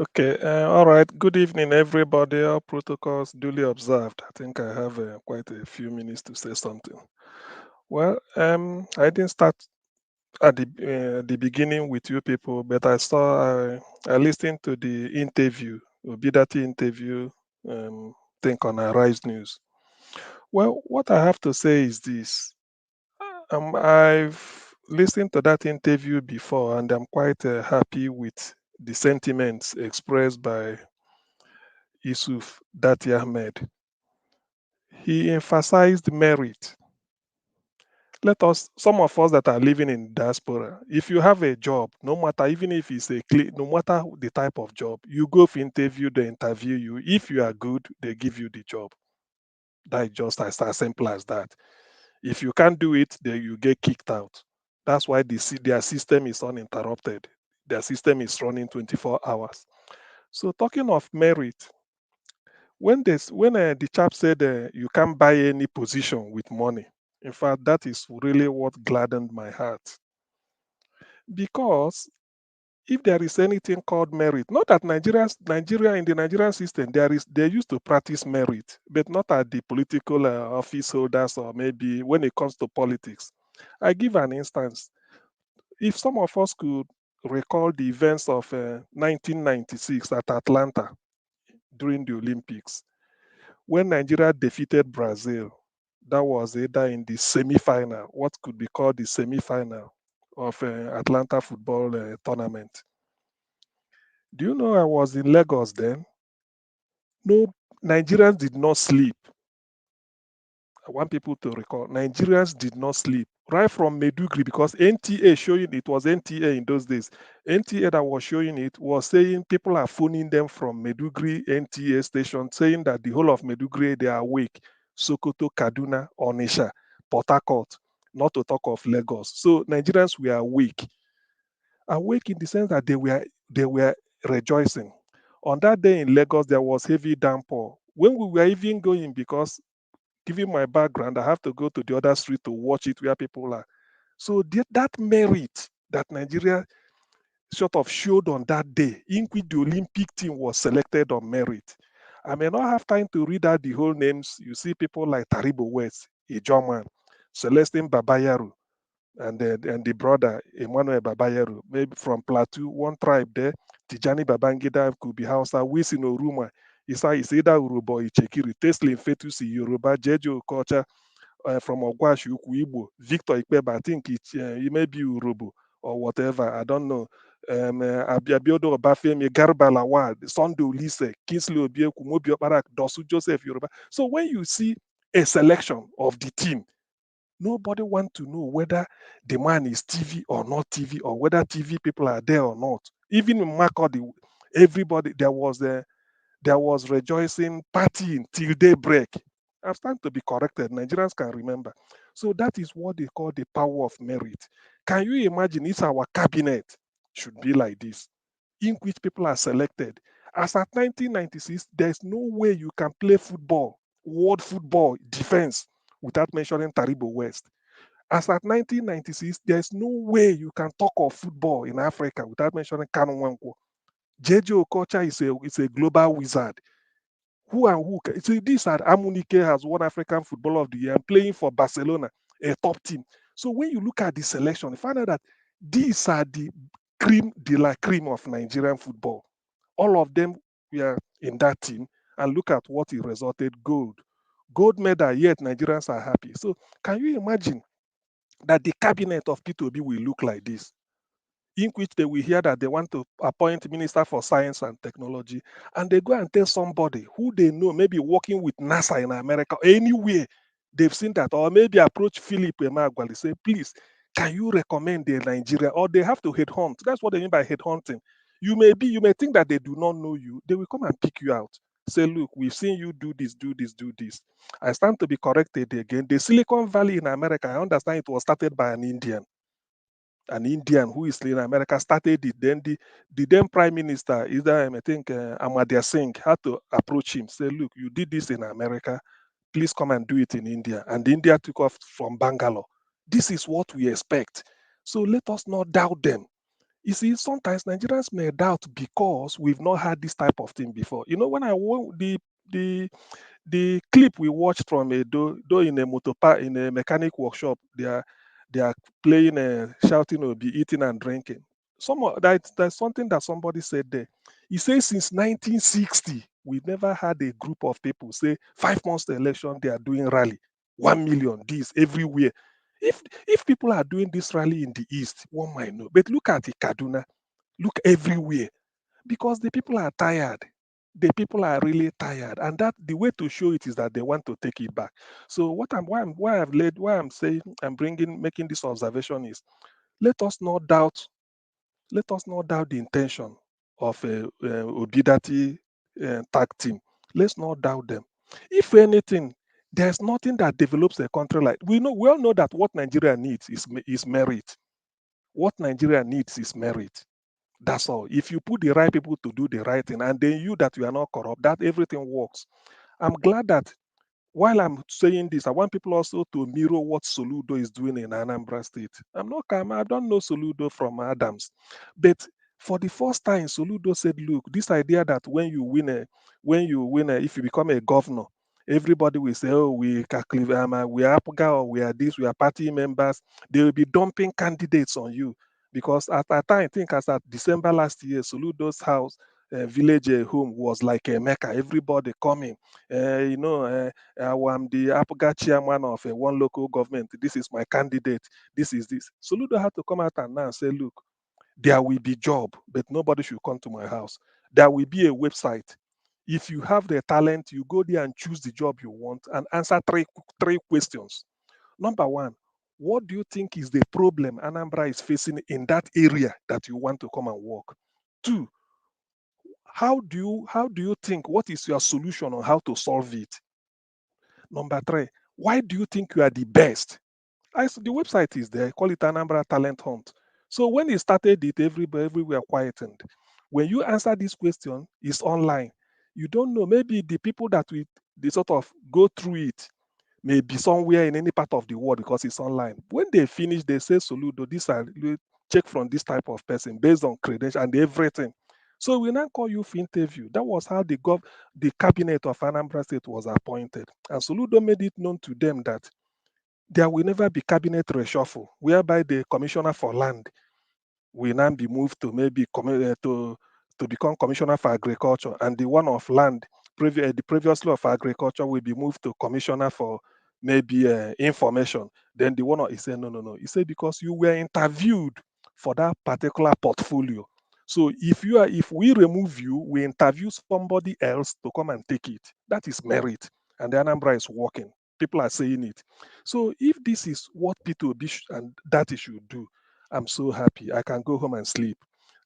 Okay, all right. Good evening, everybody. All protocols duly observed. I think I have quite a few minutes to say something. Well, I didn't start at the beginning with you people, but I listened to the interview, Obidati interview, think on Arise News. Well, what I have to say is this: I've listened to that interview before, and I'm quite happy with the sentiments expressed by Yusuf Dati Ahmed. He emphasized merit. Some of us that are living in diaspora, if you have a job, no matter, even if it's no matter the type of job, you go for interview, they interview you. If you are good, they give you the job. That is just as simple as that. If you can't do it, then you get kicked out. That's why their system is uninterrupted. Their system is running 24 hours. So talking of merit, when the chap said you can't buy any position with money, in fact, that is really what gladdened my heart. Because if there is anything called merit, not that Nigeria in the Nigerian system, they used to practice merit, but not at the political office holders or maybe when it comes to politics. I give an instance. If some of us could recall the events of 1996 at Atlanta during the Olympics, when Nigeria defeated Brazil, that was either in the semi-final, what could be called the semi-final of Atlanta football tournament. Do you know I was in Lagos then? No, Nigerians did not sleep. I want people to recall, Nigerians did not sleep. Right from Medugri, because NTA showing it was NTA in those days. NTA that was showing it was saying people are phoning them from Medugri NTA station, saying that the whole of Medugri, they are awake. Sokoto, Kaduna, Onisha, Port Harcourt, not to talk of Lagos. So Nigerians were awake. Awake in the sense that they were rejoicing. On that day in Lagos, there was heavy downpour. When we were even going, because given my background, I have to go to the other street to watch it where people are. So that merit that Nigeria sort of showed on that day, in which the Olympic team was selected on merit. I may not have time to read out the whole names. You see people like Taribo West, a German, Celestine Babayaru, and the brother Emmanuel Babayaru, maybe from Plateau, one tribe there. Tijani Babangida could be Hausa, Wisin Oruma, Isa Isida Uruba, Ichekiri, Teslin Fetusi, Yoruba, Jejo Culture, from Ogwashi, Igbo, Victor Ikpeba, I think it may be Urubu or whatever, I don't know. Abiodo Obafemi, Garba Lawal, Sunday Ulise, Kingsley Obieku, Mobi Oparak, Dosu Joseph Yoruba. So when you see a selection of the team, nobody wants to know whether the man is TV or not TV, or whether TV people are there or not. Even in Makodi, everybody, there was rejoicing, partying till daybreak. I'm starting to be corrected. Nigerians can remember. So that is what they call the power of merit. Can you imagine if our cabinet should be like this, in which people are selected? As at 1996, there's no way you can play football, world football, defense, without mentioning Taribo West. As at 1996, there's no way you can talk of football in Africa without mentioning Kanu Nwankwo. JJ Okocha is a global wizard. Who and who? See, this had Amunike has won African Footballer of the Year and playing for Barcelona, a top team. So when you look at the selection, you find out that these are the cream de la cream of Nigerian football. All of them were in that team, and look at what it resulted: gold medal. Yet Nigerians are happy. So can you imagine that the cabinet of P2B will look like this, in which they will hear that they want to appoint Minister for Science and Technology, and they go and tell somebody who they know, maybe working with NASA in America, anywhere, they've seen that, or maybe approach Philip Emeagwali, say, please, can you recommend the Nigeria? Or they have to headhunt. That's what they mean by headhunting. You may think that they do not know you. They will come and pick you out. Say, look, we've seen you do this, do this, do this. I stand to be corrected again. The Silicon Valley in America, I understand it was started by an Indian who is in America started it. Then the then Prime Minister, either I think Amartya Singh, had to approach him, say, look, you did this in America, please come and do it in India. And India took off from Bangalore. This is what we expect. So let us not doubt them. You see, sometimes Nigerians may doubt because we've not had this type of thing before. You know, when I the clip we watched from a do in a motor park, in a mechanic workshop, they are playing, shouting, or be eating and drinking. That's something that somebody said there. He says since 1960 we've never had a group of people say 5 months to election they are doing rally, 1 million this everywhere. If people are doing this rally in the east, one might know. But look at Kaduna, look everywhere, because the people are tired. The people are really tired, and that the way to show it is that they want to take it back. So why I'm saying I'm making this observation is, let us not doubt the intention of Obidati tag team. Let's not doubt them. If anything, there's nothing that develops a country like we all know that what Nigeria needs is merit. What Nigeria needs is merit. That's all. If you put the right people to do the right thing, and then you that you are not corrupt, that everything works. I'm glad that while I'm saying this, I want people also to mirror what Soludo is doing in Anambra State. I don't know Soludo from Adams, but for the first time, Soludo said, "Look, this idea that when you win, if you become a governor, everybody will say, oh, we are Apuga, or we are this, we are party members. They will be dumping candidates on you." Because at that time, I think as at December last year, Soludo's house, village home was like a mecca. Everybody coming. I'm the Apuga chairman of one local government. This is my candidate. This is this. Soludo had to come out and now say, look, there will be job, but nobody should come to my house. There will be a website. If you have the talent, you go there and choose the job you want and answer three questions. Number one, what do you think is the problem Anambra is facing in that area that you want to come and work? Two, how do you think, what is your solution on how to solve it? Number three, why do you think you are the best? The website is there, call it Anambra Talent Hunt. So when he started it, everywhere quietened. When you answer this question, it's online. You don't know, maybe the people that they sort of go through it may be somewhere in any part of the world because it's online. When they finish, they say, Soludo, check from this type of person based on credentials and everything. So we now call you for interview. That was how the cabinet of Anambra State was appointed. And Soludo made it known to them that there will never be cabinet reshuffle, whereby the commissioner for land will now be moved to maybe to become commissioner for agriculture, and the one of land, the previous law of agriculture, will be moved to commissioner for maybe information. Then the one he said, no. He said, because you were interviewed for that particular portfolio. So if we remove you, we interview somebody else to come and take it. That is merit. And the Anambra is working. People are saying it. So if this is what P2B and that should do, I'm so happy. I can go home and sleep.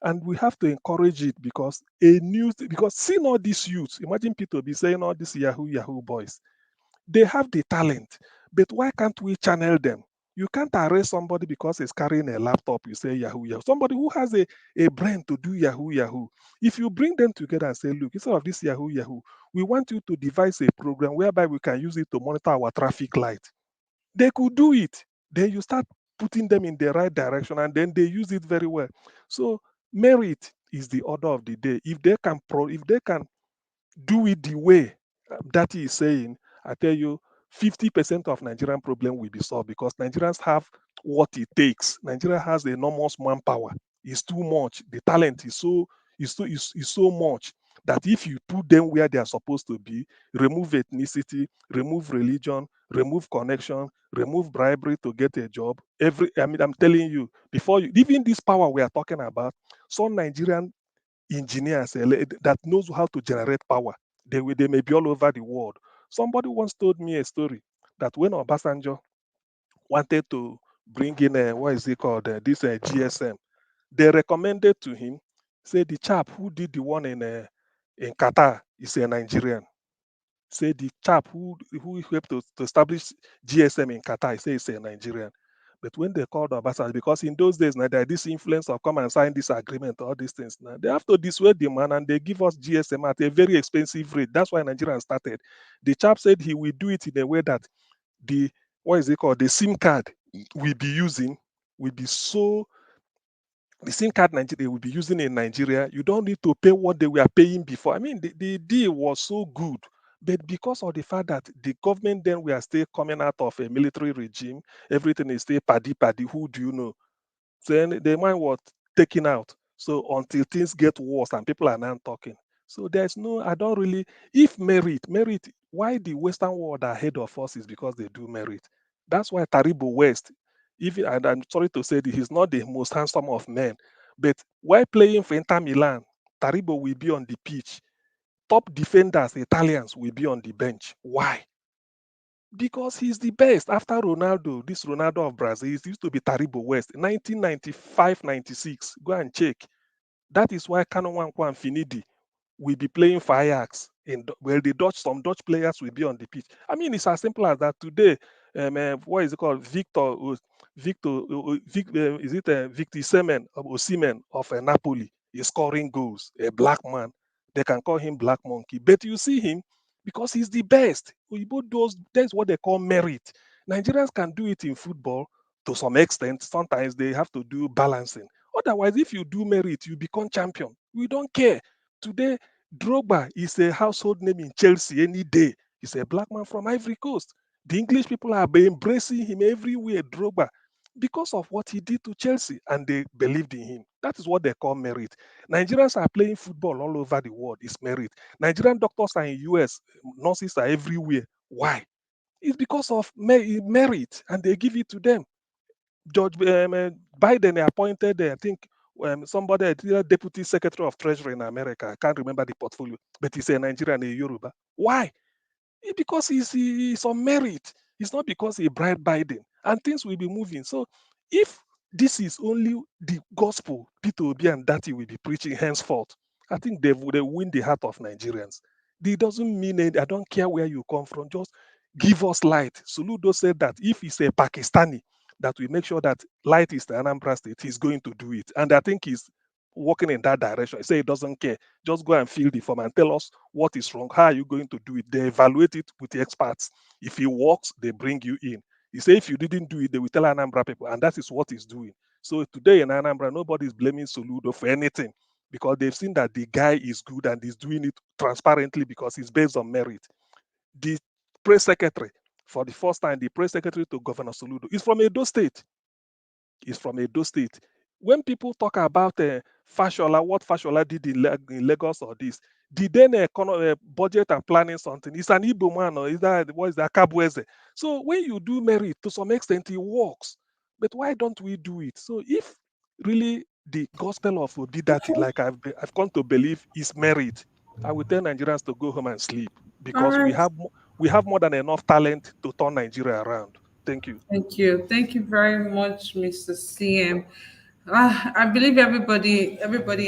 And we have to encourage it because seeing all these youths, imagine P2B saying all these Yahoo boys, they have the talent, but why can't we channel them? You can't arrest somebody because he's carrying a laptop, you say Yahoo. Somebody who has a brain to do Yahoo. If you bring them together and say, look, instead of this Yahoo, we want you to devise a program whereby we can use it to monitor our traffic light. They could do it. Then you start putting them in the right direction, and then they use it very well. So merit is the order of the day. If they can if they can do it the way that he is saying, I tell you, 50% of Nigerian problem will be solved because Nigerians have what it takes. Nigeria has enormous manpower. It's too much. The talent is so much that if you put them where they are supposed to be, remove ethnicity, remove religion, remove connection, remove bribery to get a job. I'm telling you, before you even this power we are talking about, some Nigerian engineers that knows how to generate power. They may be all over the world. Somebody once told me a story that when Obasanjo wanted to bring in what is it called this GSM, they recommended to him, say the chap who did the one in Qatar is a Nigerian. Say the chap who helped to establish GSM in Qatar, say it's a Nigerian. But when they called Obasanjo, because in those days now there this influence of come and sign this agreement, all these things now, they have to dissuade the man and they give us GSM at a very expensive rate. That's why Nigerians started. The chap said he will do it in a way that the what is it called? The SIM card we'll be using will be so the SIM card Nigeria will be using in Nigeria, you don't need to pay what they were paying before. I mean, the deal was so good. But because of the fact that the government then we are still coming out of a military regime, everything is still paddy, who do you know? Then the mind was taken out. So until things get worse and people are now talking. So there's no, I don't really, if merit, why the Western world are ahead of us is because they do merit. That's why Taribo West, even, and I'm sorry to say that he's not the most handsome of men, but while playing for Inter Milan, Taribo will be on the pitch. Top defenders, Italians, will be on the bench. Why? Because he's the best. After Ronaldo, this Ronaldo of Brazil, he used to be Taribo West. 1995-96. Go and check. That is why Kano Wankwo and Finidi will be playing for Ajax. Well, some Dutch players will be on the pitch. I mean, it's as simple as that. Today, what is it called? Is it Victor Osimhen of Napoli is scoring goals. A black man. They can call him Black Monkey. But you see him because he's the best. That's what they call merit. Nigerians can do it in football to some extent. Sometimes they have to do balancing. Otherwise, if you do merit, you become champion. We don't care. Today, Drogba is a household name in Chelsea any day. He's a black man from Ivory Coast. The English people are embracing him everywhere, Drogba, because of what he did to Chelsea, and they believed in him. That is what they call merit. Nigerians are playing football all over the world. It's merit. Nigerian doctors are in US, nurses are everywhere. Why? It's because of merit, and they give it to them. George Biden appointed, I think, somebody, deputy secretary of treasury in America. I can't remember the portfolio, but he's a Nigerian, a Yoruba. Why? Because he's on merit. It's not because he bribed Biden, and things will be moving. So if this is only the gospel Peter Obi and Datti will be preaching henceforth, I think they win the heart of Nigerians. It doesn't mean I don't care where you come from, just give us light. Soludo said that if he's a Pakistani, that we make sure that light is the Anambra State, he's going to do it. And I think he's working in that direction. He said he doesn't care. Just go and fill the form and tell us what is wrong. How are you going to do it? They evaluate it with the experts. If it works, they bring you in. He said if you didn't do it, they will tell Anambra people, and that is what he's doing. So today in Anambra, nobody is blaming Soludo for anything because they've seen that the guy is good and he's doing it transparently because it's based on merit. The press secretary, for the first time, the press secretary to Governor Soludo is from Edo State. Is from Edo State. When people talk about Fashola, what Fashola did in Lagos or this, did then budget and planning something? It's an Igbo man or is that what is that Kabweze? So when you do merit, to some extent it works. But why don't we do it? So if really the gospel of Obi Datti, like I've come to believe, is merit, I will tell Nigerians to go home and sleep because All we right. have more than enough talent to turn Nigeria around. Thank you. Thank you. Thank you very much, Mr. CM. I believe everybody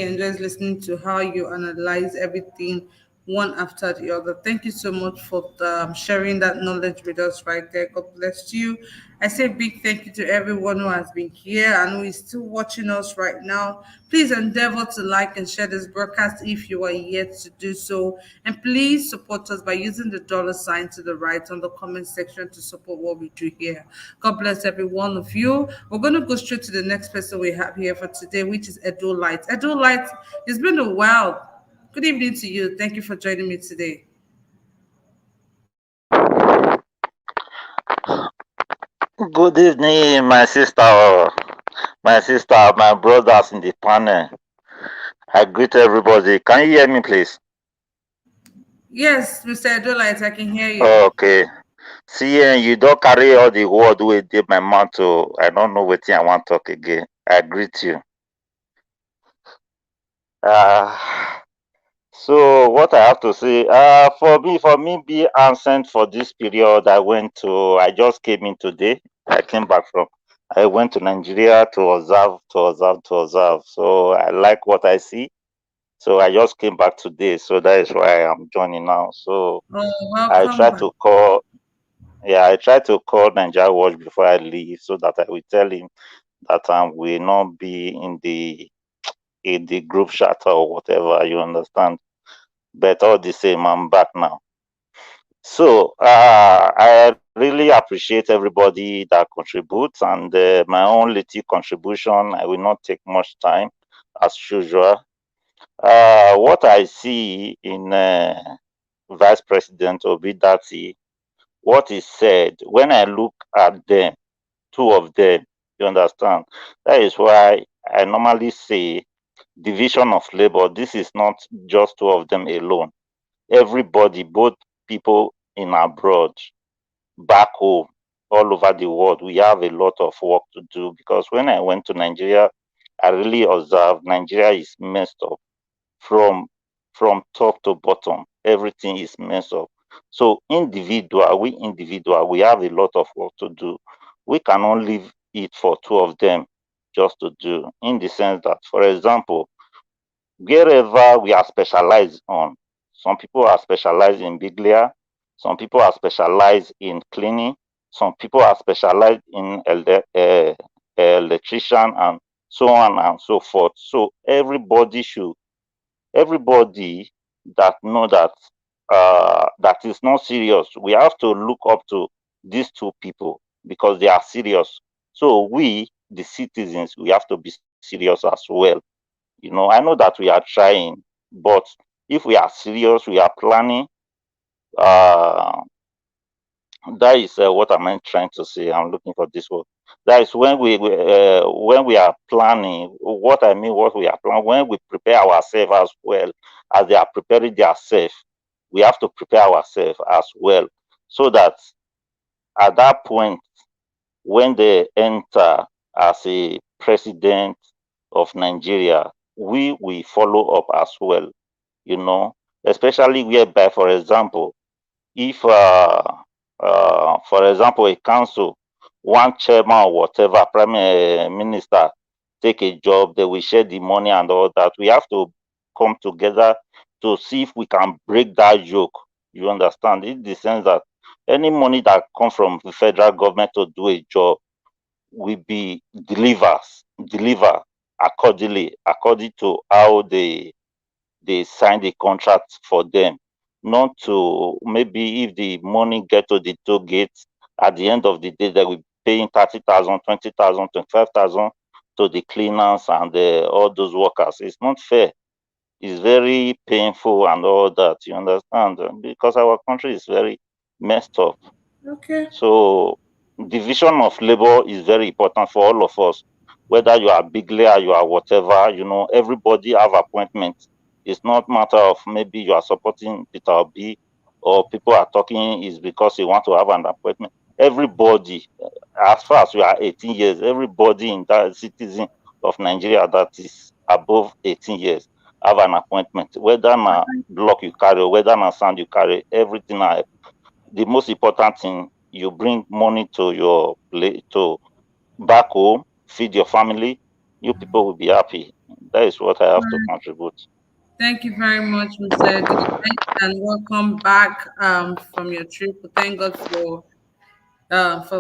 enjoys listening to how you analyze everything one after the other. Thank you so much for sharing that knowledge with us right there. God bless you. I say big thank you to everyone who has been here and who is still watching us right now. Please endeavor to like and share this broadcast if you are yet to do so. And please support us by using the dollar sign to the right on the comment section to support what we do here. God bless every one of you. We're going to go straight to the next person we have here for today, which is Edo Light. Edo Light, it's been a while. Good evening to you. Thank you for joining me today. Good evening, my brothers in the panel. I greet everybody. Can you hear me, please? Yes, Mr. Adolite, I can hear you. Okay. See, you don't carry all the word with my mouth, so I don't know what I want to talk again. I greet you. Uh, so what I have to say, for me, be absent for this period, I just came in today. I went to Nigeria to observe. So I like what I see. So I just came back today. So that is why I'm joining now. So Oh, I welcome try back. to call, yeah, I try to call Nigeria Watch before I leave so that I will tell him that I will not be in the group chat or whatever. You understand? But all the same, I'm back now. So I really appreciate everybody that contributes, and my own little contribution. I will not take much time, as usual. What I see in Vice President Obidati, what he said, when I look at them, two of them, you understand? That is why I normally say division of labor. This is not just two of them alone. Everybody, both people in abroad, back home, all over the world, we have a lot of work to do because when I went to Nigeria, I really observed Nigeria is messed up from top to bottom. Everything is messed up. So we individual, we have a lot of work to do. We cannot leave it for two of them just to do, in the sense that, for example, wherever we are specialized on, some people are specialized in biglia, some people are specialized in cleaning, some people are specialized in electrician, and so on and so forth. So everybody that know that that is not serious, we have to look up to these two people because they are serious. So we, the citizens, we have to be serious as well. I know that we are trying, but if we are serious, we are planning. Uh, that is what am I trying to say? I'm looking for this word. That is when we are planning. What I mean, what we are planning, when we prepare ourselves as well as they are preparing themselves, we have to prepare ourselves as well, so that at that point when they enter as a president of Nigeria, we will follow up as well. Especially whereby, for example, if for example, a council, one chairman or whatever, prime minister take a job, they will share the money and all that. We have to come together to see if we can break that yoke. You understand? In the sense that any money that comes from the federal government to do a job will be deliver accordingly, according to how they sign the contract for them. Not to, maybe if the money get to the toll gates, at the end of the day they will be paying 30,000, 20,000, 25,000 to the cleaners and all those workers. It's not fair. It's very painful and all that. You understand? Because our country is very messed up. Okay. So division of labor is very important for all of us. Whether you are big layer, you are whatever, everybody have appointments. It's not matter of maybe you are supporting Peter Obi or people are talking is because you want to have an appointment. Everybody, as far as you are 18 years, everybody in that citizen of Nigeria that is above 18 years have an appointment. Whether na block you carry, or whether na sand you carry, everything the most important thing, you bring money to to back home, feed your family, you people will be happy. That is what I have to contribute. Thank you very much, Mr. Delight, and welcome back from your trip. Thank God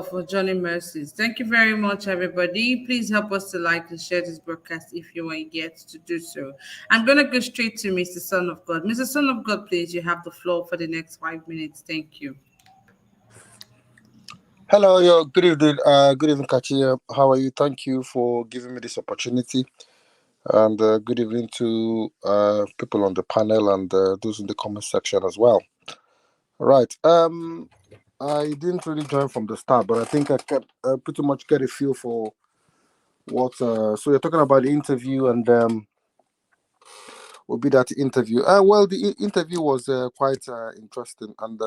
for Johnny Mercies. Thank you very much, everybody. Please help us to like and share this broadcast if you want yet to do so. I'm gonna go straight to Mr. Son of God. Mr. Son of God, please, you have the floor for the next 5 minutes. Thank you. Hello, good evening. Good evening, Kachi. How are you? Thank you for giving me this opportunity. And good evening to people on the panel and those in the comment section as well. Right. I didn't really join from the start, but I think I kept pretty much get a feel for what. So you're talking about the interview, and will be that interview. Well, the interview was quite interesting, and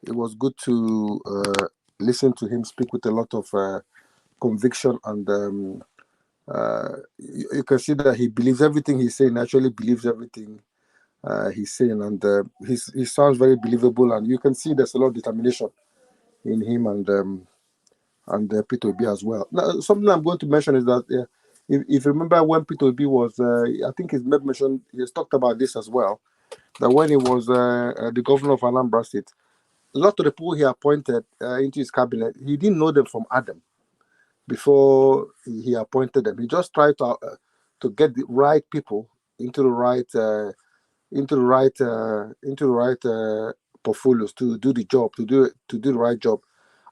it was good to listen to him speak with a lot of conviction, and you can see that he believes everything he's saying. Actually, believes everything he's saying, and he sounds very believable, and you can see there's a lot of determination in him, and Peter Obi as well. Now, something I'm going to mention is that if you remember when Peter Obi was, I think he's mentioned, he's talked about this as well, that when he was the governor of Anambra State, a lot of the people he appointed into his cabinet, he didn't know them from Adam before he appointed them. He just tried to get the right people into the right portfolios to do the job, to do the right job.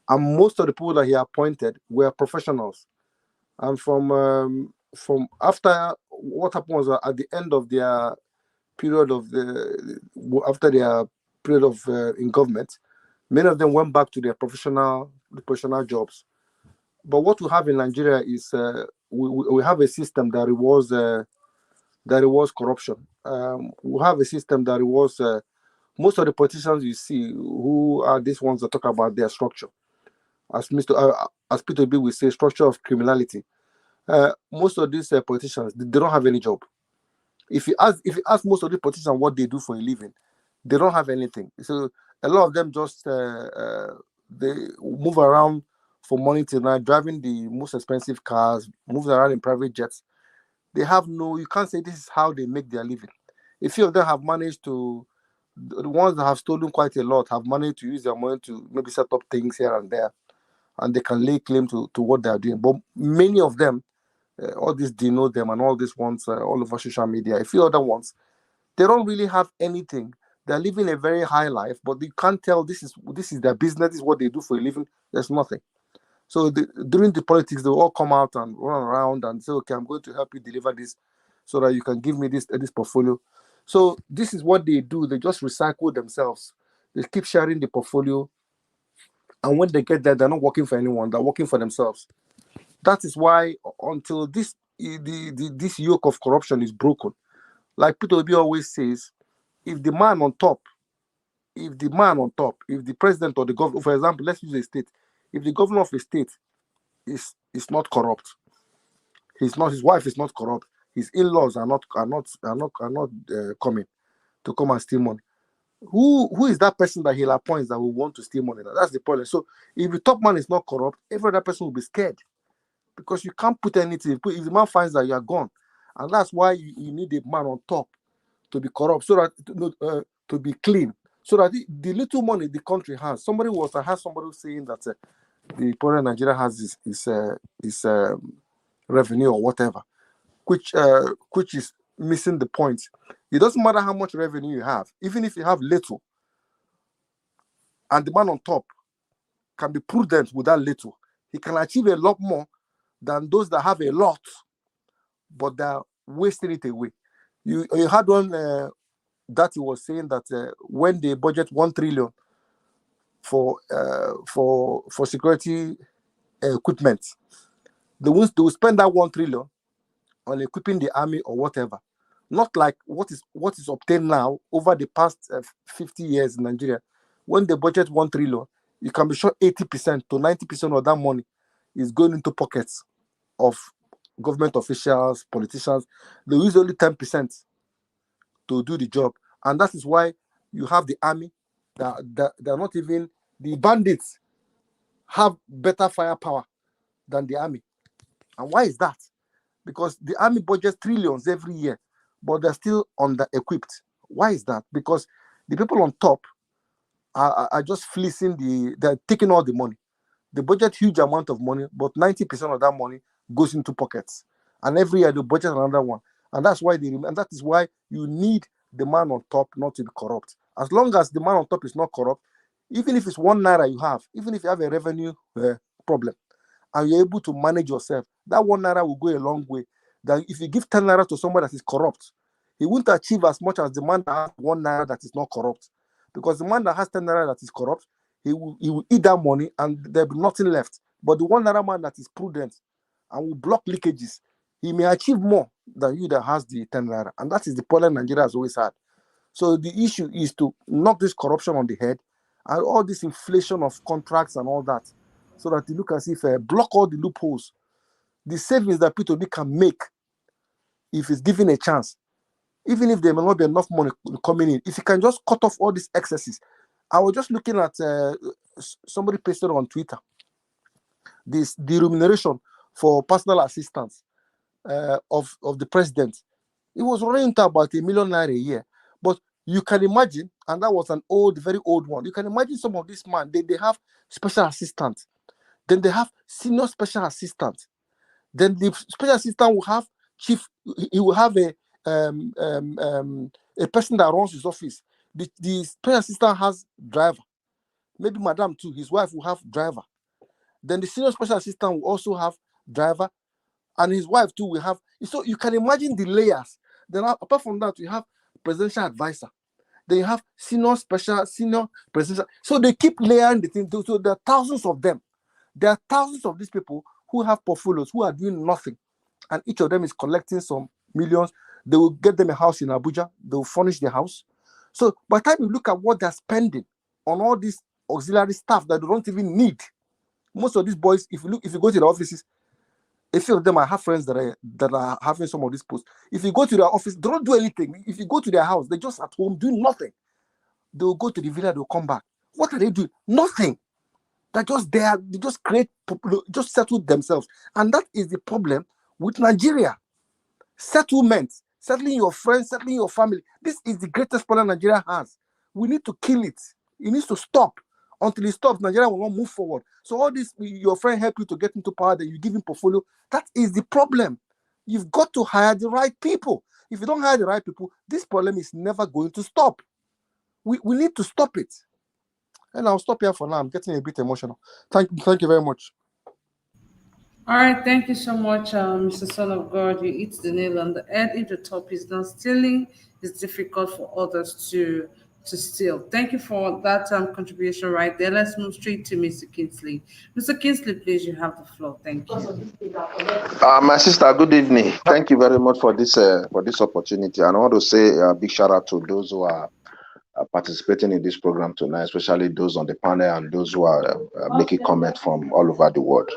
And most of the people that he appointed were professionals. And from after what happened was at the end of their period of after their period of in government, many of them went back to their professional jobs. But what we have in Nigeria is we have a system that rewards corruption. We have a system that rewards most of the politicians you see who are these ones that talk about their structure. As Peter B will say, structure of criminality. Most of these politicians, they don't have any job. If you ask most of the politicians what they do for a living, they don't have anything. So a lot of them just they move around for money tonight, driving the most expensive cars, moving around in private jets. They have you can't say this is how they make their living. A few of them have managed to, the ones that have stolen quite a lot have managed to use their money to maybe set up things here and there, and they can lay claim to what they are doing. But many of them, all these deno them and all these ones all over social media, a few other ones, they don't really have anything. They're living a very high life, but you can't tell this is their business, this is what they do for a living. There's nothing. So during the politics, they will all come out and run around and say, okay, I'm going to help you deliver this so that you can give me this portfolio. So this is what they do. They just recycle themselves. They keep sharing the portfolio. And when they get there, they're not working for anyone. They're working for themselves. That is why until this yoke of corruption is broken, like Peter Obi always says, if the president or the governor, for example, let's use a state, if the governor of a state is not corrupt, his wife is not corrupt, his in-laws are not coming to come and steal money, who is that person that he'll appoint that will want to steal money? That's the problem. So if the top man is not corrupt, every other person will be scared, because you can't put anything. If the man finds that you are gone, and that's why you need a man on top to be corrupt, so that to be clean, so that the little money the country has. I had somebody saying that the problem Nigeria has is revenue or whatever, which is missing the point. It doesn't matter how much revenue you have, even if you have little, and the man on top can be prudent with that little, he can achieve a lot more than those that have a lot, but they're wasting it away. You had one that he was saying that when they budget 1 trillion for security equipment, they will spend that 1 trillion on equipping the army or whatever. Not like what is obtained now over the past 50 years in Nigeria. When they budget 1 trillion, you can be sure 80% to 90% of that money is going into pockets of government officials, politicians. They use only 10% to do the job. And that is why you have the army that they're not even, the bandits have better firepower than the army. And why is that? Because the army budgets trillions every year, but they're still under-equipped. Why is that? Because the people on top are just fleecing they're taking all the money. They budget huge amount of money, but 90% of that money goes into pockets. And every year they budget another one. And that's why and that is why you need the man on top not to be corrupt. As long as the man on top is not corrupt, even if it's 1 naira you have, even if you have a revenue problem, and you're able to manage yourself, that 1 naira will go a long way. That if you give 10 naira to somebody that is corrupt, he won't achieve as much as the man that has 1 naira that is not corrupt. Because the man that has 10 naira that is corrupt, he will eat that money and there'll be nothing left. But the 1 naira man that is prudent and will block leakages, he may achieve more than you that has the 10 naira. And that is the problem Nigeria has always had. So the issue is to knock this corruption on the head and all this inflation of contracts and all that, so that you look as if block all the loopholes. The savings that P2B can make if it's given a chance, even if there may not be enough money coming in, if you can just cut off all these excesses. I was just looking at somebody posted on Twitter the remuneration for personal assistance of the president. It was running to about ₦1 million a year. But you can imagine, and that was an very old one. You can imagine some of these men, they have special assistants. Then they have senior special assistant. Then the special assistant will have chief. He will have a person that runs his office. The special assistant has driver. Maybe madam too. His wife will have driver. Then the senior special assistant will also have driver, and his wife too will have. So you can imagine the layers. Then apart from that, you have presidential advisor. Then you have senior presidential. So they keep layering the thing. So there are thousands of them. There are thousands of these people who have portfolios, who are doing nothing. And each of them is collecting some millions. They will get them a house in Abuja. They will furnish their house. So by the time you look at what they're spending on all this auxiliary staff that they don't even need, most of these boys, if you go to the offices, a few of them, I have friends that are having some of these posts. If you go to their office, they don't do anything. If you go to their house, they're just at home doing nothing. They'll go to the villa, they'll come back. What are they doing? Nothing. They're just there. They just just settle themselves. And that is the problem with Nigeria. Settlement, settling your friends, settling your family. This is the greatest problem Nigeria has. We need to kill it. It needs to stop. Until it stops, Nigeria will not move forward. So all this, your friend help you to get into power, then you give him portfolio. That is the problem. You've got to hire the right people. If you don't hire the right people, this problem is never going to stop. We need to stop it. And I'll stop here for now. I'm getting a bit emotional. Thank you very much. All right, thank you so much, Mr. Son of God. You hit the nail on the head. If the top is not stealing, it's difficult for others to steal. Thank you for that contribution right there. Let's move straight to Mr. Kingsley. Mr. Kingsley, please, you have the floor. Thank you. My sister, good evening. Thank you very much for this opportunity. And I want to say a big shout out to those who are participating in this program tonight, especially those on the panel and those who are making comments from all over the world.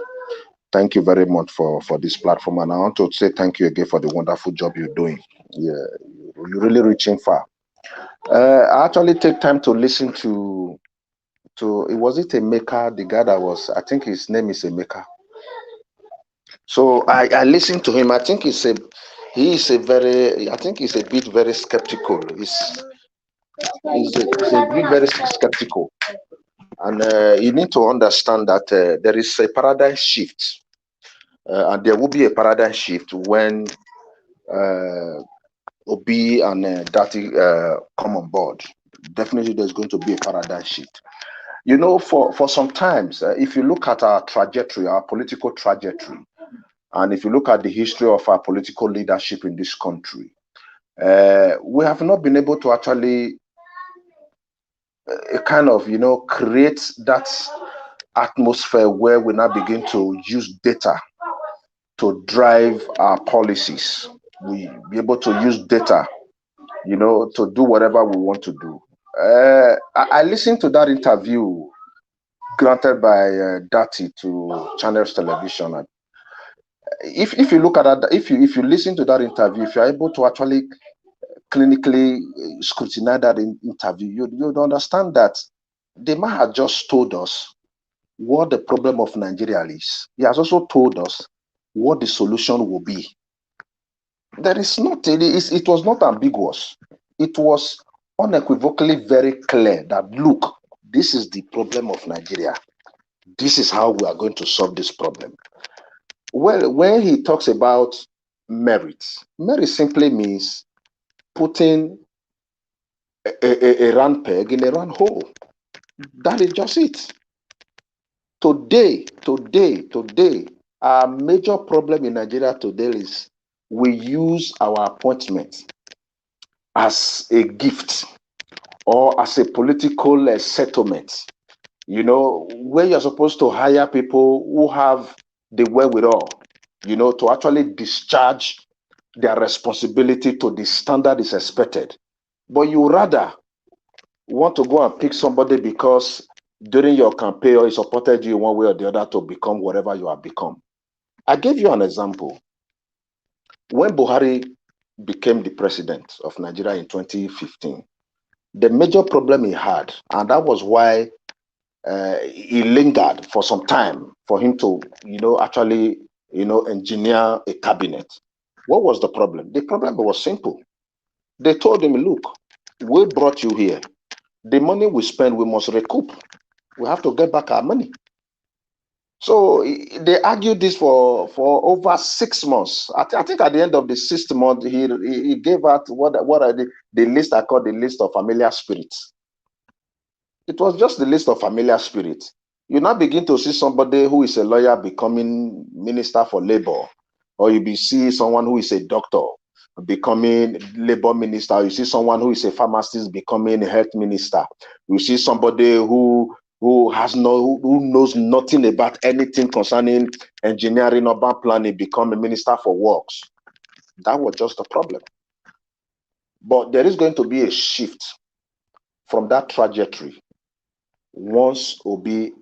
Thank you very much for this platform, and I want to say thank you again for the wonderful job you're doing. Yeah, you're really reaching far. I actually take time to listen to was it Emeka, the guy that was, I think his name is Emeka. So I listened to him. I think he's a bit very skeptical. He's a bit very skeptical, and you need to understand that there is a paradigm shift. And there will be a paradigm shift when Obi and Datti come on board. Definitely, there's going to be a paradigm shift. You know, for some times, if you look at our trajectory, our political trajectory, and if you look at the history of our political leadership in this country, we have not been able to actually create that atmosphere where we now begin to use data to drive our policies. We be able to use data, to do whatever we want to do. I listened to that interview granted by Datti to Channels Television. If you look at that, if you listen to that interview, if you're able to actually clinically scrutinize that interview, you'd understand that the man had just told us what the problem of Nigeria is. He has also told us what the solution will be. There is not, it was not ambiguous. It was unequivocally very clear that, look, this is the problem of Nigeria. This is how we are going to solve this problem. Well, when he talks about merit simply means putting a round peg in a round hole. That is just it. Today, our major problem in Nigeria today is we use our appointments as a gift or as a political settlement. You know, where you're supposed to hire people who have the wherewithal, you know, to actually discharge their responsibility to the standard is expected. But you rather want to go and pick somebody because during your campaign or he supported you one way or the other to become whatever you have become. I gave you an example. When Buhari became the president of Nigeria in 2015, the major problem he had, and that was why he lingered for some time for him to, you know, actually, you know, engineer a cabinet. What was the problem? The problem was simple. They told him, look, we brought you here. The money we spend, we must recoup. We have to get back our money. So they argued this for over 6 months. I think at the end of the 6th month, he gave out what are the list I call the list of familiar spirits. It was just the list of familiar spirits. You now begin to see somebody who is a lawyer becoming minister for labor, or you see someone who is a doctor becoming labor minister. You see someone who is a pharmacist becoming a health minister. You see somebody who knows nothing about anything concerning engineering, urban planning, become a minister for works. That was just the problem. But there is going to be a shift from that trajectory once Obi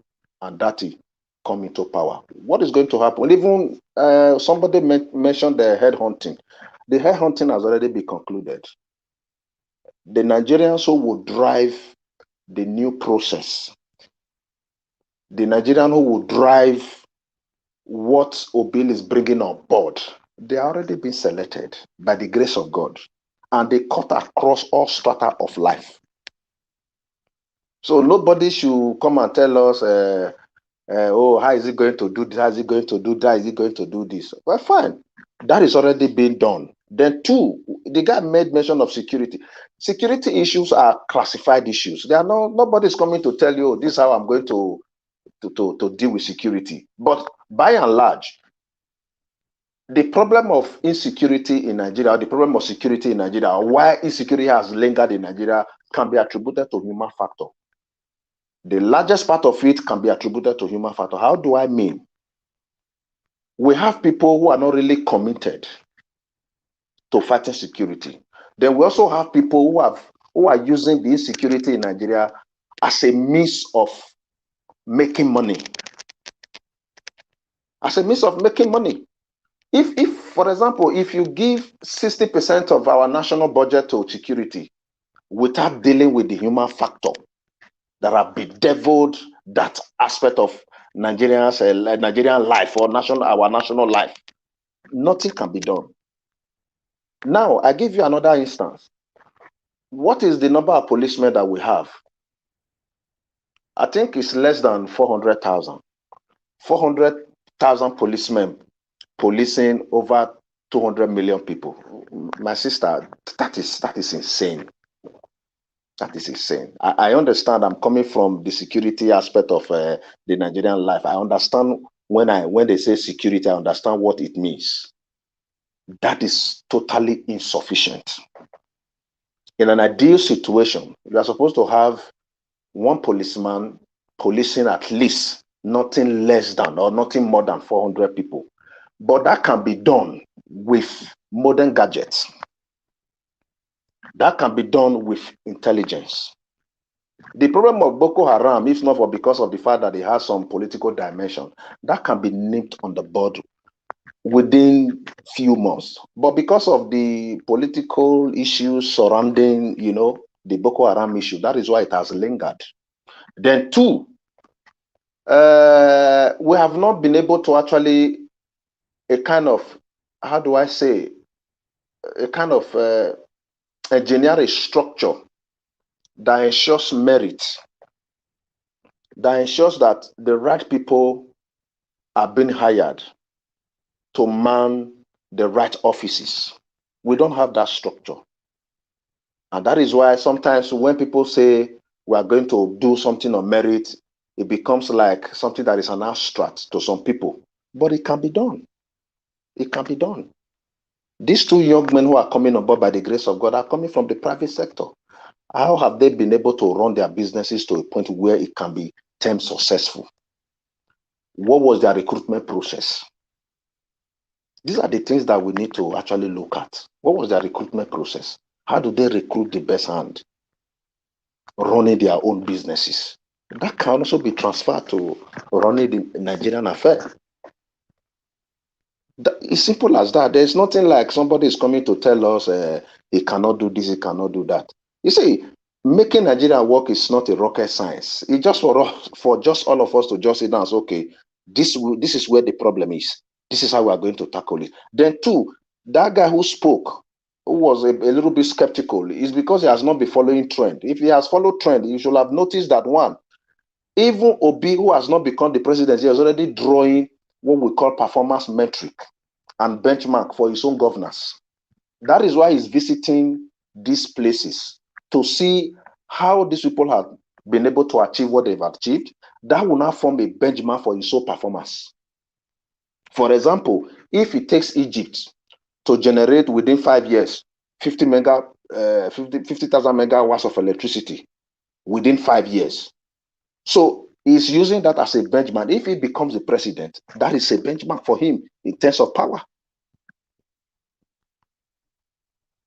and Datti come into power. What is going to happen? Even somebody mentioned the headhunting. The headhunting has already been concluded. The Nigerians who will drive the new process, the Nigerian who will drive what Obi is bringing on board, they are already been selected by the grace of God, and they cut across all strata of life. So nobody should come and tell us, oh, how is he going to do this? How is he going to do that? Is he going to do this? Well, fine. That is already being done. Then 2, the guy made mention of security. Security issues are classified issues. There are nobody's coming to tell you, oh, this is how I'm going to deal with security. But by and large, the problem of insecurity in Nigeria, the problem of security in Nigeria, why insecurity has lingered in Nigeria, can be attributed to human factor. The largest part of it can be attributed to human factor. How do I mean? We have people who are not really committed to fighting security. Then we also have people who are using the insecurity in Nigeria as a means of making money. As a means of making money. If for example, if you give 60% of our national budget to security without dealing with the human factor that have bedeviled that aspect of Nigerian life or our national life, nothing can be done. Now, I give you another instance. What is the number of policemen that we have? I think it's less than 400,000. 400,000 policemen policing over 200 million people. My sister, that is insane. That is insane. I understand. I'm coming from the security aspect of the Nigerian life. I understand when they say security, I understand what it means. That is totally insufficient. In an ideal situation, you are supposed to have one policeman policing at least nothing less than or nothing more than 400 people. But that can be done with modern gadgets. That can be done with intelligence. The problem of Boko Haram, if not for because of the fact that they have some political dimension, that can be nipped on the bud within few months. But because of the political issues surrounding, the Boko Haram issue, that is why it has lingered. Then 2, we have not been able to actually a kind of, how do I say, kind of engineer a structure that ensures merit, that ensures that the right people are being hired to man the right offices. We don't have that structure. And that is why sometimes when people say we are going to do something on merit, it becomes like something that is an abstract to some people. But it can be done. It can be done. These two young men who are coming on board by the grace of God are coming from the private sector. How have they been able to run their businesses to a point where it can be termed successful? What was their recruitment process? These are the things that we need to actually look at. What was their recruitment process? How do they recruit the best hand running their own businesses? That can also be transferred to running the Nigerian affair. It's simple as that. There's nothing like somebody is coming to tell us he cannot do this, he cannot do that. You see, making Nigeria work is not a rocket science. It's just for just all of us to just sit down and say, okay, this is where the problem is. This is how we are going to tackle it. Then two, that guy who spoke, who was a little bit skeptical, is because he has not been following trend. If he has followed trend, you should have noticed that one, even Obi, who has not become the president, he is already drawing what we call performance metric and benchmark for his own governance. That is why he's visiting these places to see how these people have been able to achieve what they've achieved. That will now form a benchmark for his own performance. For example, if it takes Egypt to generate within 5 years 50,000 megawatts of electricity within 5 years. So he's using that as a benchmark. If he becomes the president, that is a benchmark for him in terms of power.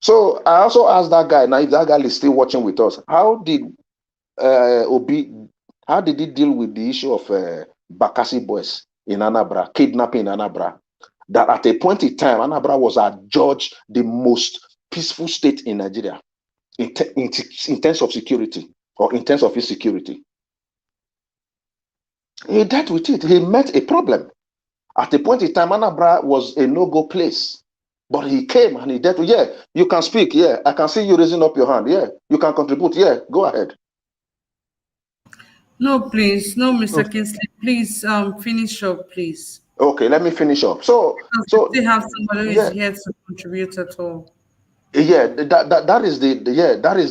So I also asked that guy, now if that guy is still watching with us, how did how did he deal with the issue of Bakassi boys in Anambra, kidnapping in Anambra? That at a point in time, Anambra was adjudged the most peaceful state in Nigeria in terms of security or in terms of insecurity. He dealt with it. He met a problem. At a point in time, Anambra was a no-go place. But he came and he dealt with, yeah, you can speak, yeah, I can see you raising up your hand, yeah, you can contribute, yeah, go ahead. No, please, no, Mr. Kingsley, please finish up, please. Okay, let me finish up. So they have somebody who is here to contribute at all. Yeah, that is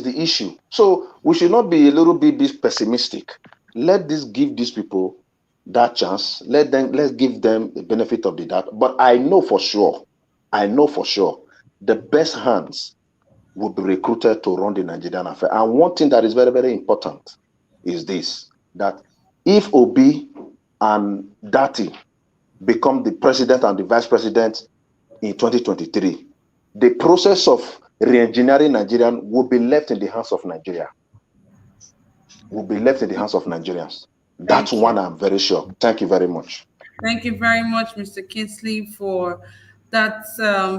the issue. So we should not be a little bit pessimistic. Let's give these people that chance. Let's give them the benefit of the doubt. But I know for sure, the best hands will be recruited to run the Nigerian affair. And one thing that is very, very important is this: that if Obi and Datti become the president and the vice president in 2023, the process of re-engineering Nigeria will be left in the hands of Nigeria. Will be left in the hands of Nigerians. That's one I'm very sure. Thank you very much. Thank you very much, Mr. Kingsley, for that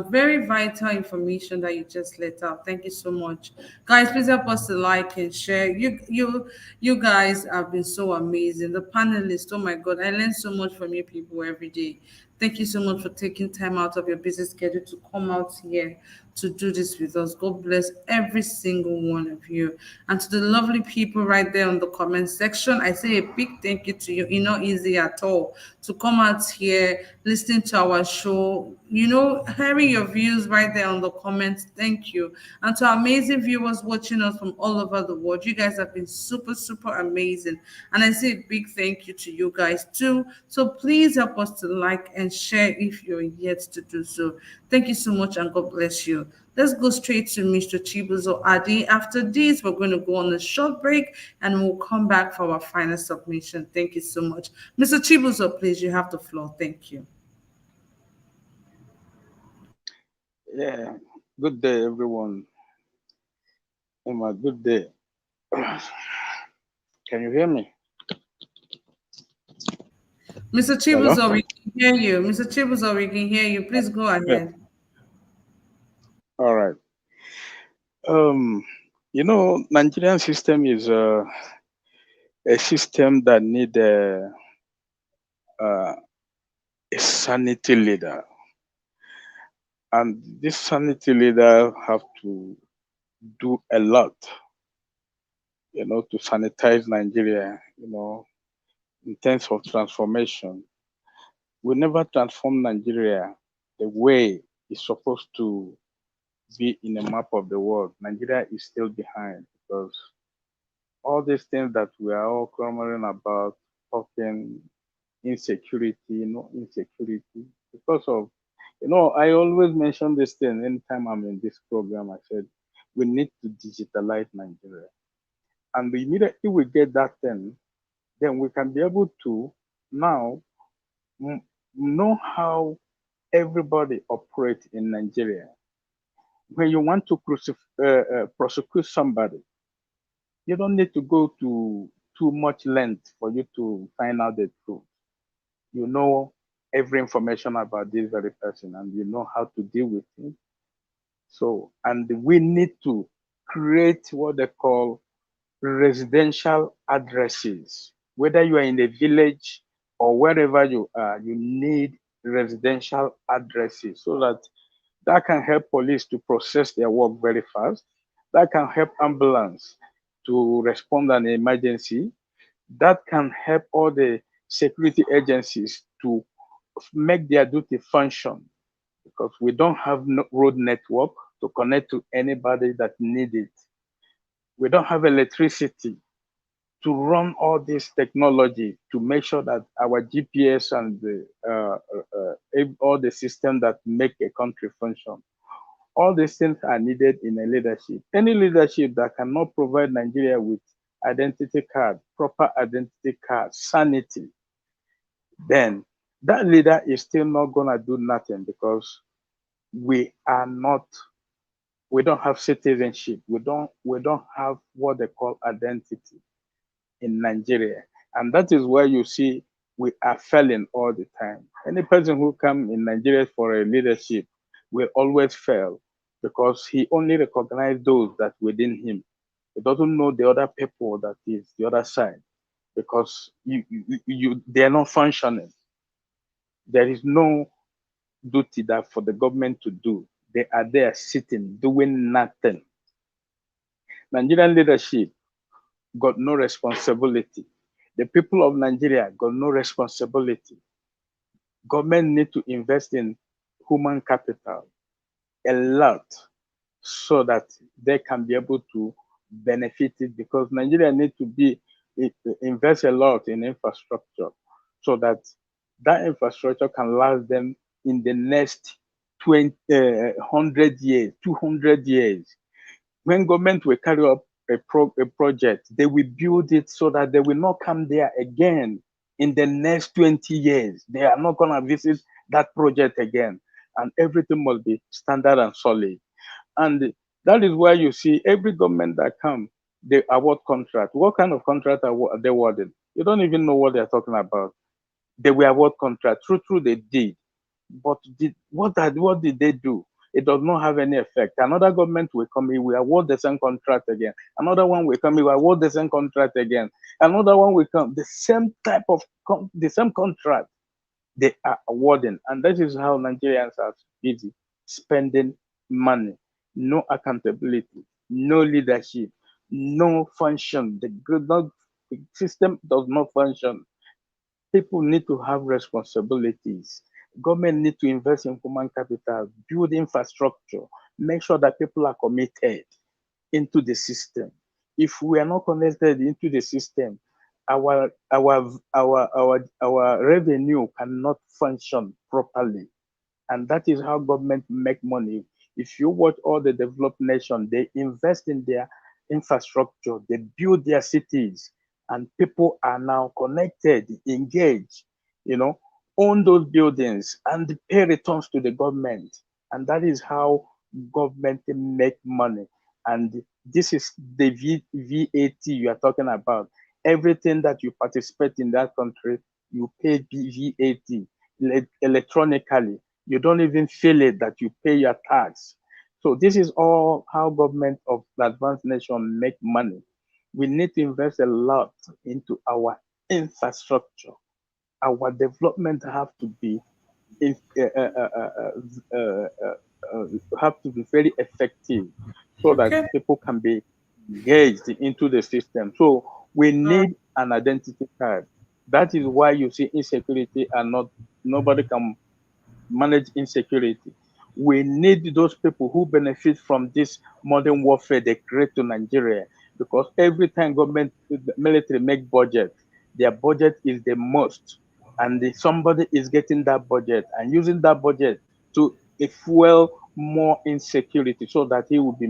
very vital information that you just let out. Thank you so much. Guys, please help us to like and share. You guys have been so amazing. The panelists, oh my God, I learn so much from you people every day. Thank you so much for taking time out of your busy schedule to come out here to do this with us. God bless every single one of you. And to the lovely people right there on the comment section, I say a big thank you to you. It's not easy at all to come out here, listening to our show, hearing your views right there on the comments. Thank you. And to our amazing viewers watching us from all over the world, you guys have been super, super amazing. And I say a big thank you to you guys too. So please help us to like and share if you're yet to do so. Thank you so much and God bless you. Let's go straight to Mr. Chibuzo Adi. After this, we're going to go on a short break and we'll come back for our final submission. Thank you so much. Mr. Chibuzo, please, you have the floor. Thank you. Yeah, good day, everyone. Emma, good day. Can you hear me? Mr. Chibuzo, we can hear you. Mr. Chibuzo, we can hear you. Please go ahead. Yeah. All right. Nigerian system is a system that need a sanity leader. And this sanity leader have to do a lot, to sanitize Nigeria, in terms of transformation. We never transform Nigeria the way it's supposed to be in a map of the world. Nigeria is still behind because all these things that we are all clamoring about, talking insecurity, insecurity, because of, I always mention this thing anytime I'm in this program. I said, we need to digitalize Nigeria. And immediately we get that thing, then we can be able to now know how everybody operates in Nigeria. When you want to prosecute somebody, you don't need to go to too much length for you to find out the truth. You know every information about this very person and you know how to deal with him. So, and we need to create what they call residential addresses. Whether you are in a village or wherever you are, you need residential addresses so that can help police to process their work very fast. That can help ambulance to respond an emergency. That can help all the security agencies to make their duty function because we don't have no road network to connect to anybody that needs it. We don't have electricity to run all this technology to make sure that our GPS and all the systems that make a country function. All these things are needed in a leadership. Any leadership that cannot provide Nigeria with identity card, proper identity card, sanity, then that leader is still not gonna do nothing because we don't have citizenship. We don't have what they call identity in Nigeria. And that is why you see we are failing all the time. Any person who comes in Nigeria for a leadership will always fail because he only recognizes those that within him. He doesn't know the other people that is the other side because they are not functioning. There is no duty that for the government to do. They are there sitting, doing nothing. Nigerian leadership got no responsibility. The people of Nigeria got no responsibility. Government need to invest in human capital a lot so that they can be able to benefit it because Nigeria need to invest a lot in infrastructure so that infrastructure can last them in the next 100 years, 200 years. When government will carry up a project, they will build it so that they will not come there again in the next 20 years. They are not going to visit that project again. And everything must be standard and solid. And that is why you see every government that comes, they award contract. What kind of contract are they awarding? You don't even know what they're talking about. They will award contract. True, they did. But what did they do? It does not have any effect. Another government will come, we award the same contract again. Another one will come, we award the same contract again. Another one will come, the same type of the same contract they are awarding. And that is how Nigerians are busy spending money. No accountability, no leadership, no function. The system does not function. People need to have responsibilities. Government need to invest in human capital, build infrastructure, make sure that people are committed into the system. If we are not connected into the system, our revenue cannot function properly. And that is how government make money. If you watch all the developed nations, they invest in their infrastructure, they build their cities, and people are now connected, engaged, own those buildings and pay returns to the government. And that is how government make money. And this is the VAT you are talking about. Everything that you participate in that country, you pay VAT electronically. You don't even feel it that you pay your tax. So this is all how government of the advanced nation make money. We need to invest a lot into our infrastructure. Our development have to be have to be very effective so that people can be engaged into the system. So we need an identity card. That is why you see insecurity and nobody can manage insecurity. We need those people who benefit from this modern warfare they create to Nigeria, because every time government, the military make budget, their budget is the most, and somebody is getting that budget and using that budget to fuel more insecurity so that they will be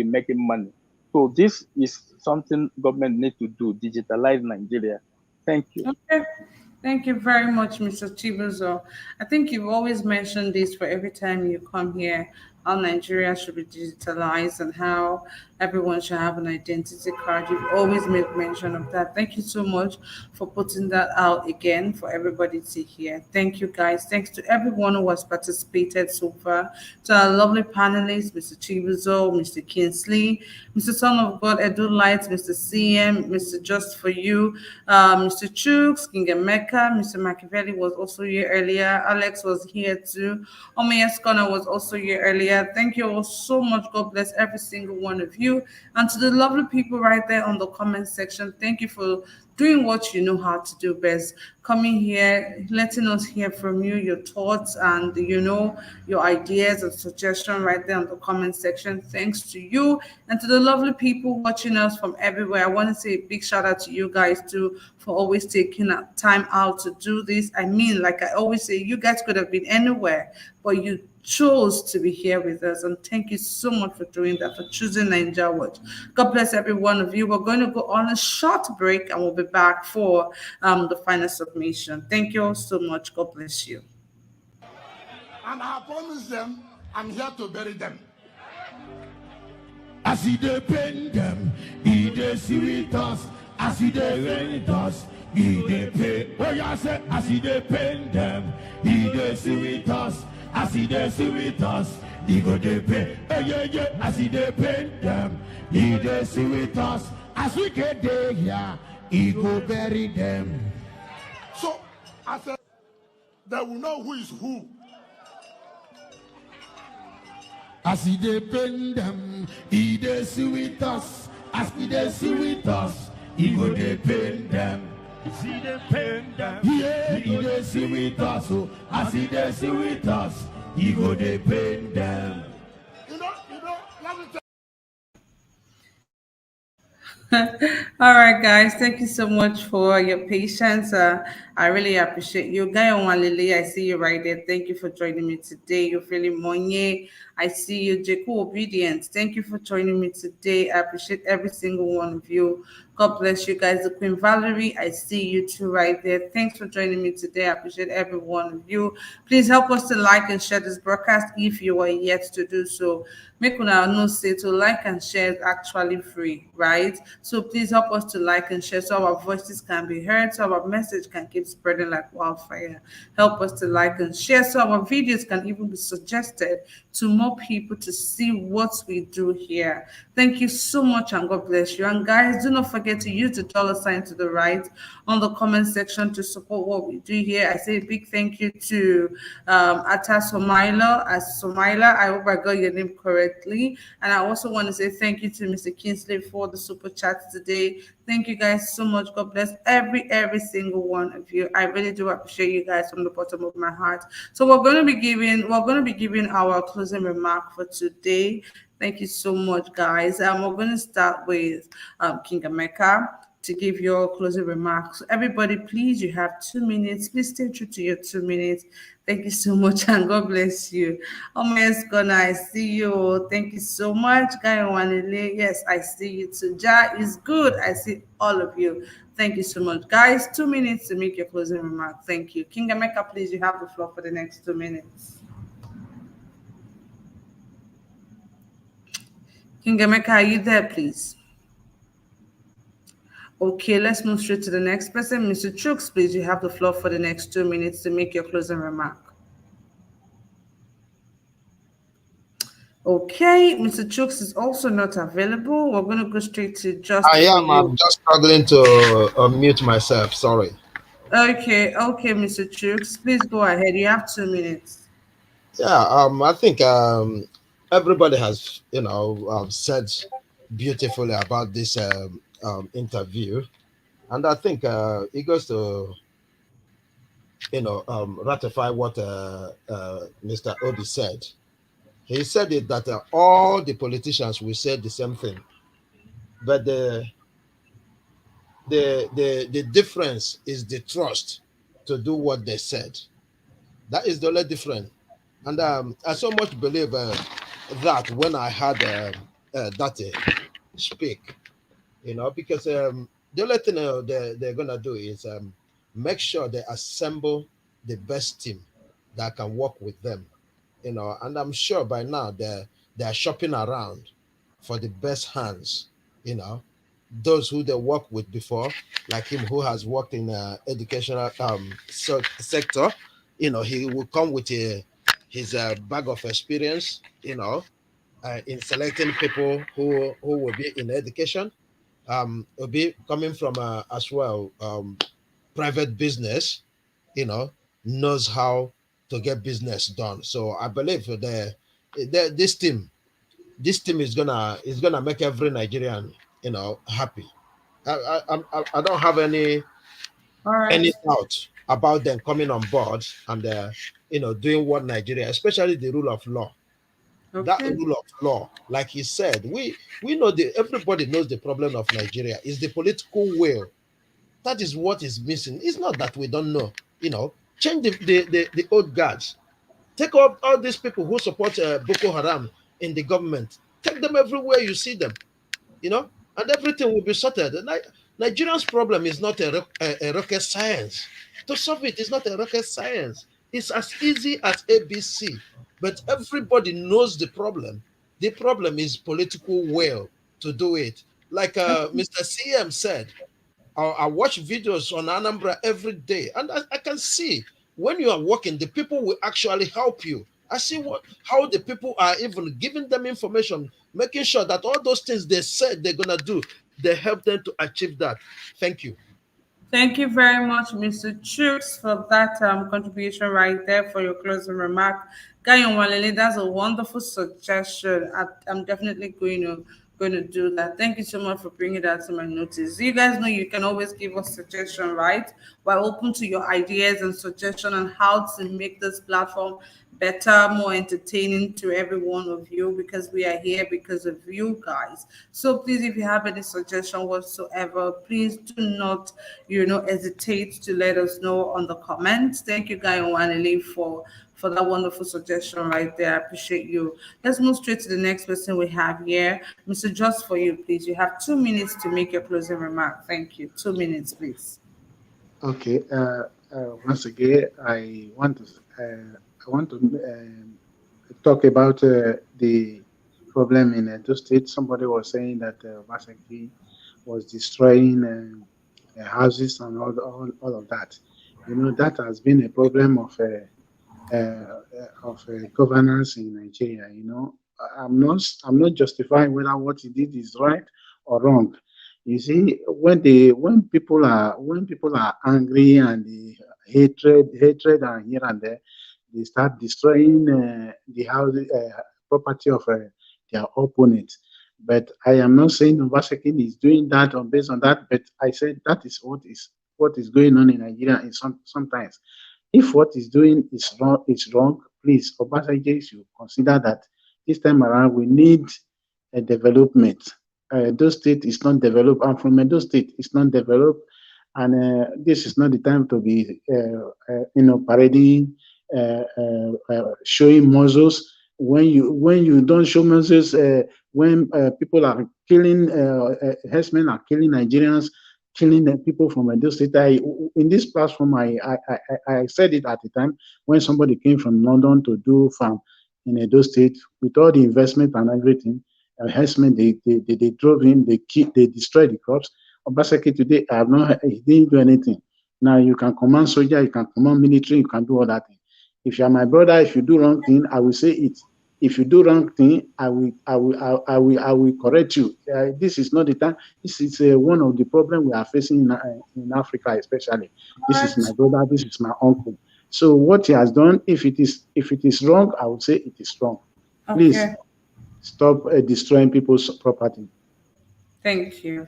making money. So this is something government need to do, digitalize Nigeria. Thank you. Okay. Thank you very much, Mr. Chibuzo. I think you've always mentioned this for every time you come here, how Nigeria should be digitalized and how everyone should have an identity card. You've always made mention of that. Thank you so much for putting that out again for everybody to hear. Thank you, guys. Thanks to everyone who has participated so far. To our lovely panelists, Mr. Chibuzo, Mr. Kinsley, Mr. Son of God, Edu Light, Mr. CM, Mr. Just For You, Mr. Chooks, King Emeka, Mr. Machiavelli was also here earlier. Alex was here too. Omeya Skona was also here earlier. Thank you all so much. God bless every single one of you. And to the lovely people right there on the comment section, thank you for doing what you know how to do best. Coming here, letting us hear from you, your thoughts and, your ideas and suggestions right there on the comment section. Thanks to you and to the lovely people watching us from everywhere. I want to say a big shout out to you guys too for always taking time out to do this. I mean, like I always say, you guys could have been anywhere, but you chose to be here with us, and thank you so much for doing that, for choosing Ninja Watch. God bless every one of you. We're going to go on a short break and we'll be back for the final submission. Thank you all so much. God bless you. And I promise them I'm here to bury them. As he depend them, he dey see with us. As he dey with us, he dey pay. Oh yeah, say as he depend them, he dey see with us. As he dey see with us, he go dey pay. Hey, yeah. As he depend them, he dey see with us. As we get there here, he go bury them. So I said, they will know who is who. As he depend them, he dey see with us. As he dey see with us, he go depend them. See them pain them. Yeah, he dey see with us. So as he dey see with us, he go depend them. Let me tell All right, guys. Thank you so much for your patience. I really appreciate you. Guy Onwalele, I see you right there. Thank you for joining me today. You're feeling Monye. I see you, Jeku Obedience. Thank you for joining me today. I appreciate every single one of you. God bless you guys. The Queen Valerie, I see you too right there. Thanks for joining me today. I appreciate every one of you. Please help us to like and share this broadcast if you are yet to do so. Make una know say to like and share is actually free, right? So please help us to like and share so our voices can be heard, so our message can keep spreading like wildfire. Help us to like and share so our videos can even be suggested to more people to see what we do here. Thank you so much and God bless you. And guys, do not forget to use the $ to the right on the comment section to support what we do here. I say a big thank you to Ata Somaila. I hope I got your name correctly. And I also want to say thank you to Mr. Kinsley for the super chat today. Thank you guys so much. God bless every single one of you. I really do appreciate you guys from the bottom of my heart. So we're going to be giving our closing remark for today. Thank you so much, guys. We're going to start with King Emeka to give your closing remarks. Everybody, please, you have 2 minutes. Please stay true to your 2 minutes. Thank you so much, and God bless you. Omeya Skona, I see you. Thank you so much. Guy Wanile, yes, I see you too. Ja is good. I see all of you. Thank you so much. Guys, 2 minutes to make your closing remark. Thank you. King Emeka, please, you have the floor for the next 2 minutes. King Emeka, are you there, please? Okay, let's move straight to the next person. Mr. Chooks, please, you have the floor for the next 2 minutes to make your closing remark. Okay, Mr. Chooks is also not available. We're going to go straight to Just I am. I'm just struggling to unmute myself. Sorry. Okay, Mr. Chooks, please go ahead. You have 2 minutes. Yeah, I think everybody has, said beautifully about this interview, and I think it goes to, ratify what Mr. Obi said. He said it that all the politicians will say the same thing, but the difference is the trust to do what they said. That is the only difference. And I so much believe that when I had Dati speak, because the only thing they're going to do is make sure they assemble the best team that can work with them, and I'm sure by now they're shopping around for the best hands, you know, those who they worked with before, like him who has worked in educational sector, he will come with his bag of experience, in selecting people who will be in education, will be coming from as well private business, you know, knows how to get business done. So I believe this team, is gonna make every Nigerian, happy. I don't have All right. any doubt about them coming on board and doing what Nigeria, especially the rule of law. That Okay. rule of law, like he said, we know everybody knows the problem of Nigeria is the political will. That is what is missing. It's not that we don't know. Change the old guards. Take up all these people who support Boko Haram in the government. Take them everywhere you see them. And everything will be sorted. Nigeria's problem is not a rocket science. To solve it is not a rocket science. It's as easy as ABC. But everybody knows the problem. The problem is political will to do it. Like Mr. CM said, I watch videos on Anambra every day, and I can see when you are working, the people will actually help you. I see how the people are even giving them information, making sure that all those things they said they're gonna do, they help them to achieve that. Thank you. Thank you very much, Mr. Chooks, for that contribution right there for your closing remark. Gayon Walele, that's a wonderful suggestion. I'm definitely going to do that. Thank you so much for bringing that to my notice. You guys know you can always give us suggestion, right? We're open to your ideas and suggestion on how to make this platform better, more entertaining to every one of you because we are here because of you guys. So please, if you have any suggestion whatsoever, please do not, hesitate to let us know on the comments. Thank you, Guy Wanele, for that wonderful suggestion right there. I appreciate you. Let's move straight to the next person we have here. Mr. Just for you, please. You have 2 minutes to make your closing remark. Thank you. 2 minutes, please. Okay. Once again, I want to talk about the problem in Edo State. Somebody was saying that Obaseki was destroying houses and all of that. That has been a problem of governance in Nigeria. I'm not justifying whether what he did is right or wrong. You see, when people are angry and the hatred and here and there, they start destroying the house property of their opponent. But I am not saying Obaseki is doing that or based on that. But I said that is what is going on in Nigeria. Sometimes, if what is doing is wrong, please, Obaseki should consider that this time around we need a development. Edo State is not developed. I'm from Edo State. It's not developed, and this is not the time to be, parading, showing muscles. When you don't show muscles, when people are killing, herdsmen are killing Nigerians, killing the people from Edo State. In this platform, I said it at the time when somebody came from London to do farm in Edo State with all the investment and everything. Herdsmen, they drove him, they destroyed the crops. Obaseki today, he didn't do anything. Now you can command soldier, you can command military, you can do all that thing. If you are my brother, if you do wrong thing, I will say it. If you do wrong thing, I will correct you. This is not the time. This is one of the problems we are facing in Africa, especially. All This is right. my brother. This is my uncle. So what he has done, if it is wrong, I would say it is wrong. Please Okay. stop destroying people's property. Thank you.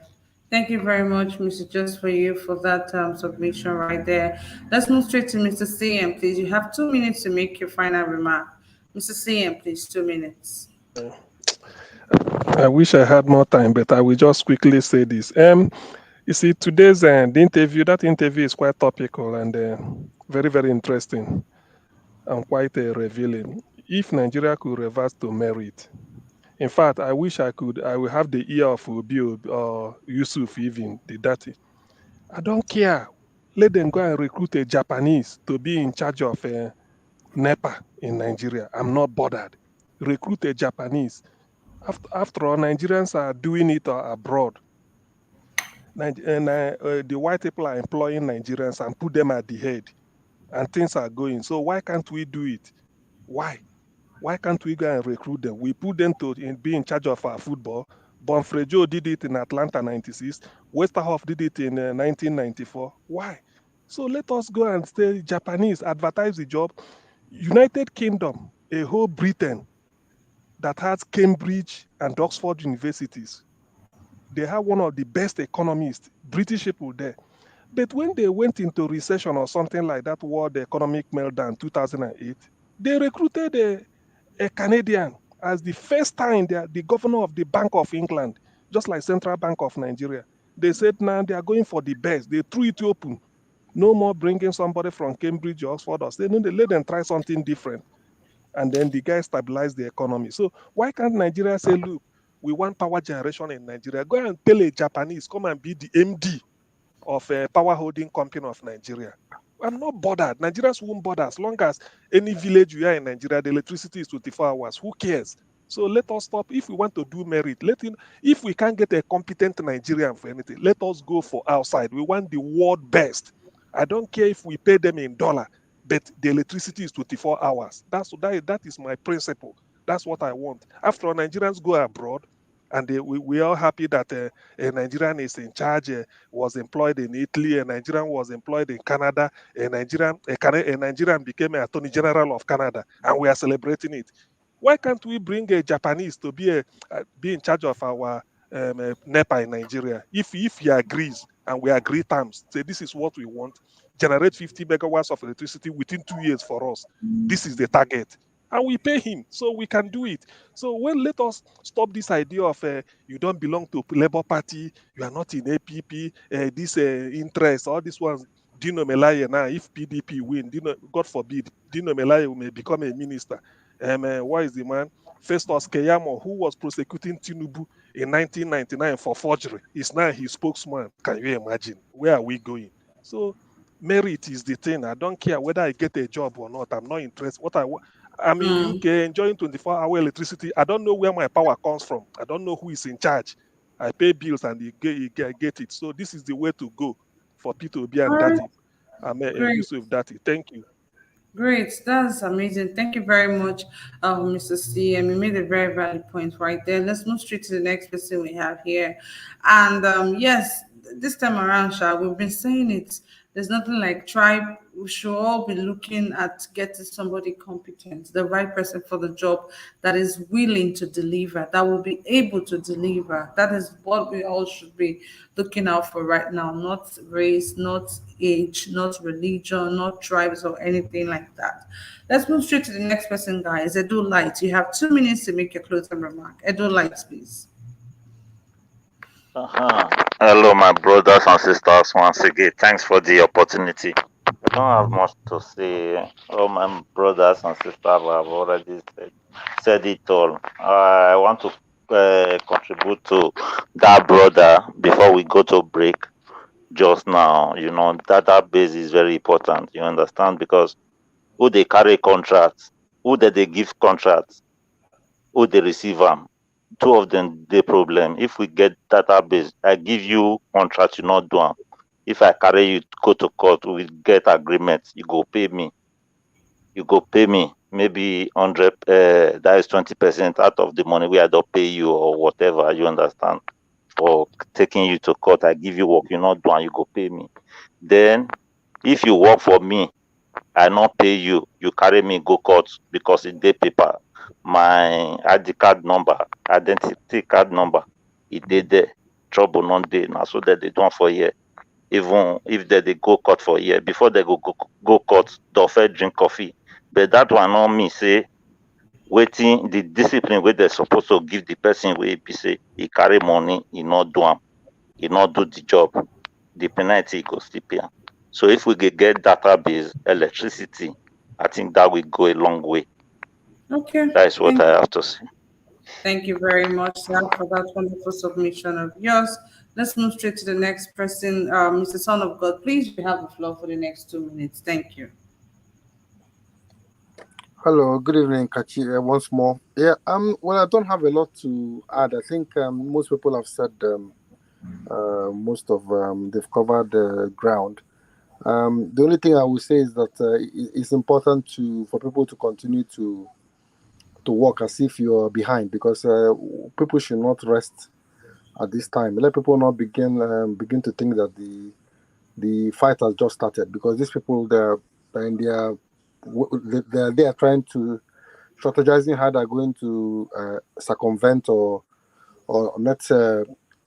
Thank you very much, Mr. Just for you for that submission right there. Let's move straight to Mr. CM, please. You have 2 minutes to make your final remark. Mr. CM, please, 2 minutes. I wish I had more time, but I will just quickly say this. You see, today's the interview. That interview is quite topical and very, very interesting and quite revealing. If Nigeria could reverse to merit, in fact, I wish I could. I will have the ear of Obi or Yusuf, even the Datti. I don't care. Let them go and recruit a Japanese to be in charge of NEPA in Nigeria. I'm not bothered. Recruit a Japanese. After all, Nigerians are doing it abroad. The white people are employing Nigerians and put them at the head, and things are going. So why can't we do it? Why? Why can't we go and recruit them? We put them to be in charge of our football. Bonfrejo did it in Atlanta 96. Westerhoff did it in 1994. Why? So let us go and stay Japanese, advertise the job. United Kingdom, a whole Britain that has Cambridge and Oxford universities. They have one of the best economists, British people there. But when they went into recession or something like that, World Economic Meltdown 2008, they recruited a Canadian as the first time the governor of the Bank of England, just like Central Bank of Nigeria. They said now they are going for the best. They threw it open. No more bringing somebody from Cambridge or Oxford or state. No, they let them try something different. And then the guy stabilized the economy. So why can't Nigeria say, look, we want power generation in Nigeria? Go and tell a Japanese, come and be the MD of a power holding company of Nigeria. I'm not bothered. Nigerians won't bother as long as any village you are in Nigeria, the electricity is 24 hours. Who cares? So let us stop. If we want to do merit, if we can't get a competent Nigerian for anything, let us go for outside. We want the world best. I don't care if we pay them in dollar, but the electricity is 24 hours. That is my principle. That's what I want. After all, Nigerians go abroad, and we are happy that a Nigerian is in charge, was employed in Italy, a Nigerian was employed in Canada, a Nigerian became an Attorney General of Canada, and we are celebrating it. Why can't we bring a Japanese to be in charge of our NEPA in Nigeria? If he agrees and we agree terms, say this is what we want, generate 50 megawatts of electricity within 2 years for us. This is the target. And we pay him, so we can do it. So let us stop this idea of you don't belong to Labour Party, you are not in APP, this interest, all these ones. Dino Melaye now, if PDP win, God forbid, Dino Melaye may become a minister. Why is the man? Festus Keyamo, who was prosecuting Tinubu in 1999 for forgery, is now his spokesman. Can you imagine? Where are we going? So merit is the thing. I don't care whether I get a job or not. I'm not interested. I'm in UK enjoying 24-hour electricity. I don't know where my power comes from. I don't know who is in charge. I pay bills and you get it. So this is the way to go for P2B and Datti. Yusuf Datti. Thank you. Great, that's amazing. Thank you very much, Mr. CM. You made a very valid point right there. Let's move straight to the next person we have here. And yes, this time around, Sha, we've been saying it. There's nothing like tribe. We should all be looking at getting somebody competent, the right person for the job that is willing to deliver, that will be able to deliver. That is what we all should be looking out for right now. Not race, not age, not religion, not tribes or anything like that. Let's move straight to the next person, guys. Edu Light. You have 2 minutes to make your closing remark. Edu Light, please. Hello, my brothers and sisters. Once again, thanks for the opportunity. I don't have much to say. All my brothers and sisters have already said it all. I want to contribute to that brother before we go to break just now. You know, database is very important. You understand? Because who they carry contracts, who they give contracts, who they receive them. Two of them the problem. If we get database, I give you contract, you not do them. If I carry you go to court, we get agreement, you go pay me. You go pay me maybe 100, that is 20% out of the money where I don't pay you or whatever, you understand? For taking you to court, I give you work, you not do and you go pay me. Then if you work for me, I not pay you, you carry me go court because it dey paper. My ID card number, identity card number, it dey there. Trouble not dey. Now so that they don't for here. Even if they go court for here, before they go court, they'll first drink coffee. But that one not me say waiting the discipline where they're supposed to give the person where be say he carry money, he not do am, he not do the job. The penalty go still pay am. So if we get database electricity, I think that will go a long way. Okay. That is what Thank I you. have to say. Thank you very much, sir, for that wonderful submission of yours. Let's move straight to the next person. Mr. Son of God, please, you have the floor for the next 2 minutes. Thank you. Hello, good evening, Kachi. Once more. Yeah, well, I don't have a lot to add. I think most people have said most of they've covered the ground. The only thing I will say is that it's important for people to continue to work as if you're behind, because people should not rest at this time. Let people not begin to think that the fight has just started, because these people they're trying to strategizing how they're going to circumvent or not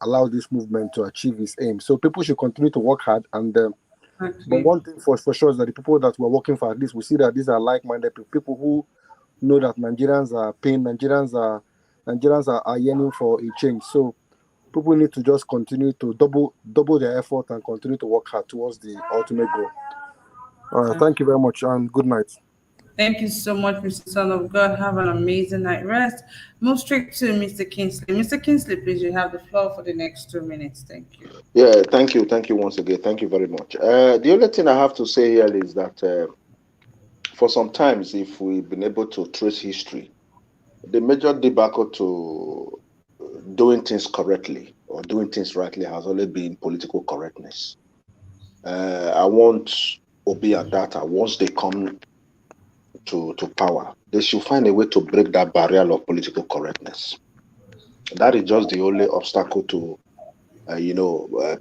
allow this movement to achieve its aim. So people should continue to work hard. And but one thing for sure is that the people that we're working for, at least we see that these are like-minded people who know that Nigerians are pain, Nigerians are yearning for a change. So people need to just continue to double their effort and continue to work hard towards the ultimate goal. Thank you very much and good night. Thank you so much, Mr. Son of God. Have an amazing night rest. Move straight to Mr. Kingsley. Mr. Kingsley, please, you have the floor for the next 2 minutes. Thank you. Yeah, thank you once again. Thank you very much. The only thing I have to say here is that for some times, if we've been able to trace history, the major debacle to doing things correctly or doing things rightly has always been political correctness. I want Obi and Data, once they come to power, they should find a way to break that barrier of political correctness. That is just the only obstacle to,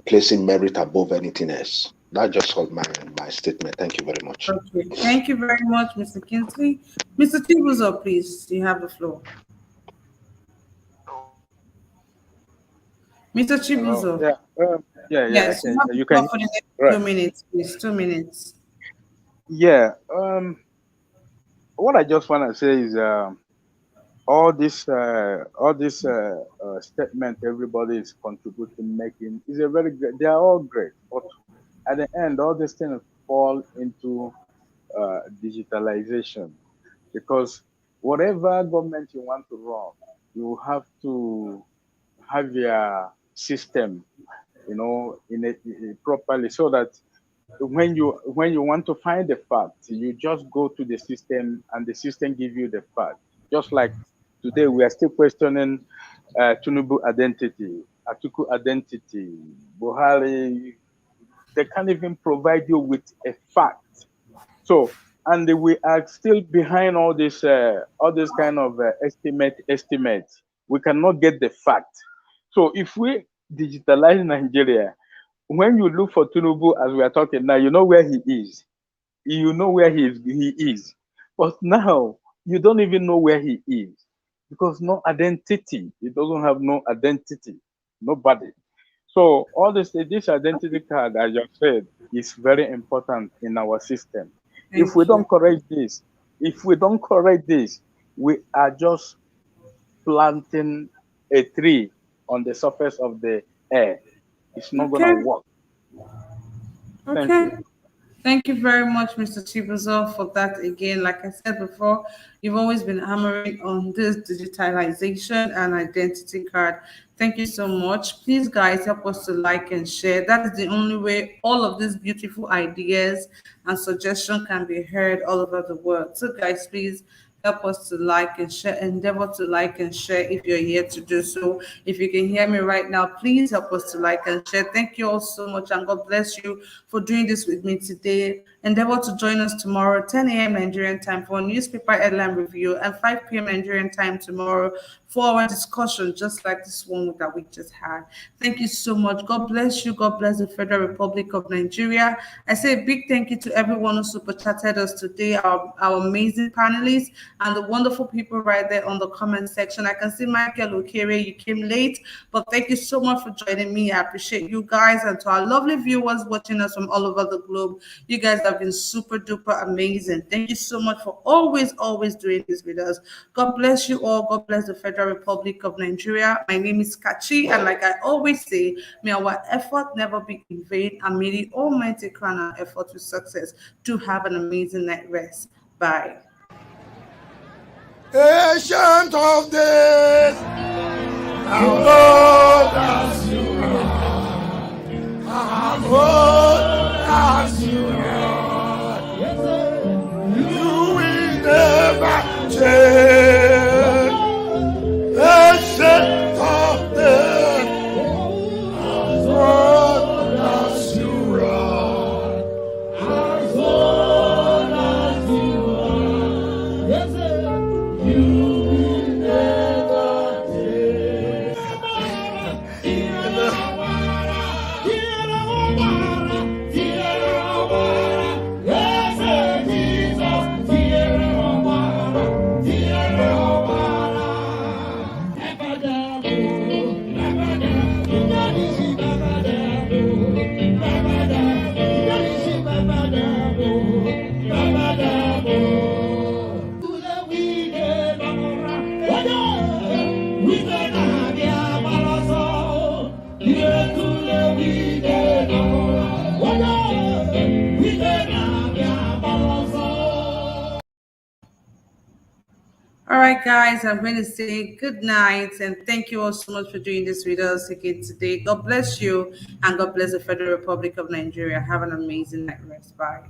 placing merit above anything else. That's just all my statement. Thank you very much. Okay, thank you very much, Mr. Kingsley. Mr. Chibuzo, please, you have the floor. Mr. Chibuzo. Yeah. Yes, You can. For the next 2 minutes, please. 2 minutes. Yeah. What I just want to say is all this statement everybody is contributing, making is a very great. They are all great, but at the end, all these things fall into digitalization, because whatever government you want to run, you have to have your system, in it properly, so that when you want to find the fact, you just go to the system and the system give you the fact. Just like today, we are still questioning Tinubu identity, Atiku identity, Buhari. They can't even provide you with a fact. So, and we are still behind all this kind of estimates. We cannot get the fact. So, if we digitalize Nigeria, when you look for Tinubu as we are talking now, you know where he is. You know where he is. But now you don't even know where he is, because no identity. He doesn't have no identity. Nobody. So all this identity card, as you said, is very important in our system. If we don't correct this, we are just planting a tree on the surface of the air. It's not going to work. Okay. Thank you very much, Mr. Chibuzo, for that again. Like I said before, you've always been hammering on this digitalization and identity card. Thank you so much. Please, guys, help us to like and share. That is the only way all of these beautiful ideas and suggestions can be heard all over the world. So, guys, please help us to like and share, endeavor to like and share if you're here to do so. If you can hear me right now, please help us to like and share. Thank you all so much, and God bless you for doing this with me today. Endeavor to join us tomorrow, 10 a.m. Nigerian time, for a newspaper headline review, and 5 p.m. Nigerian time tomorrow for our discussion, just like this one that we just had. Thank you so much. God bless you. God bless the Federal Republic of Nigeria. I say a big thank you to everyone who super chatted us today, our amazing panelists, and the wonderful people right there on the comment section. I can see Michael Okere, you came late, but thank you so much for joining me. I appreciate you guys, and to our lovely viewers watching us from all over the globe, you guys have been super duper amazing. Thank you so much for always doing this with us. God bless you all. God bless the Federal Republic of Nigeria. My name is Kachi, and like I always say, may our effort never be in vain, and may the Almighty crown our effort with success. Do have an amazing night rest. Bye. Ancient of days, how old as you are, how old as you are, you will never change. Ancient of days, as old as you are, as old as you are, yes, sir. You will never change. Yes, sir, All right, guys, I'm going to say good night, and thank you all so much for doing this with us again today. God bless you, and God bless the Federal Republic of Nigeria. Have an amazing night rest. Bye.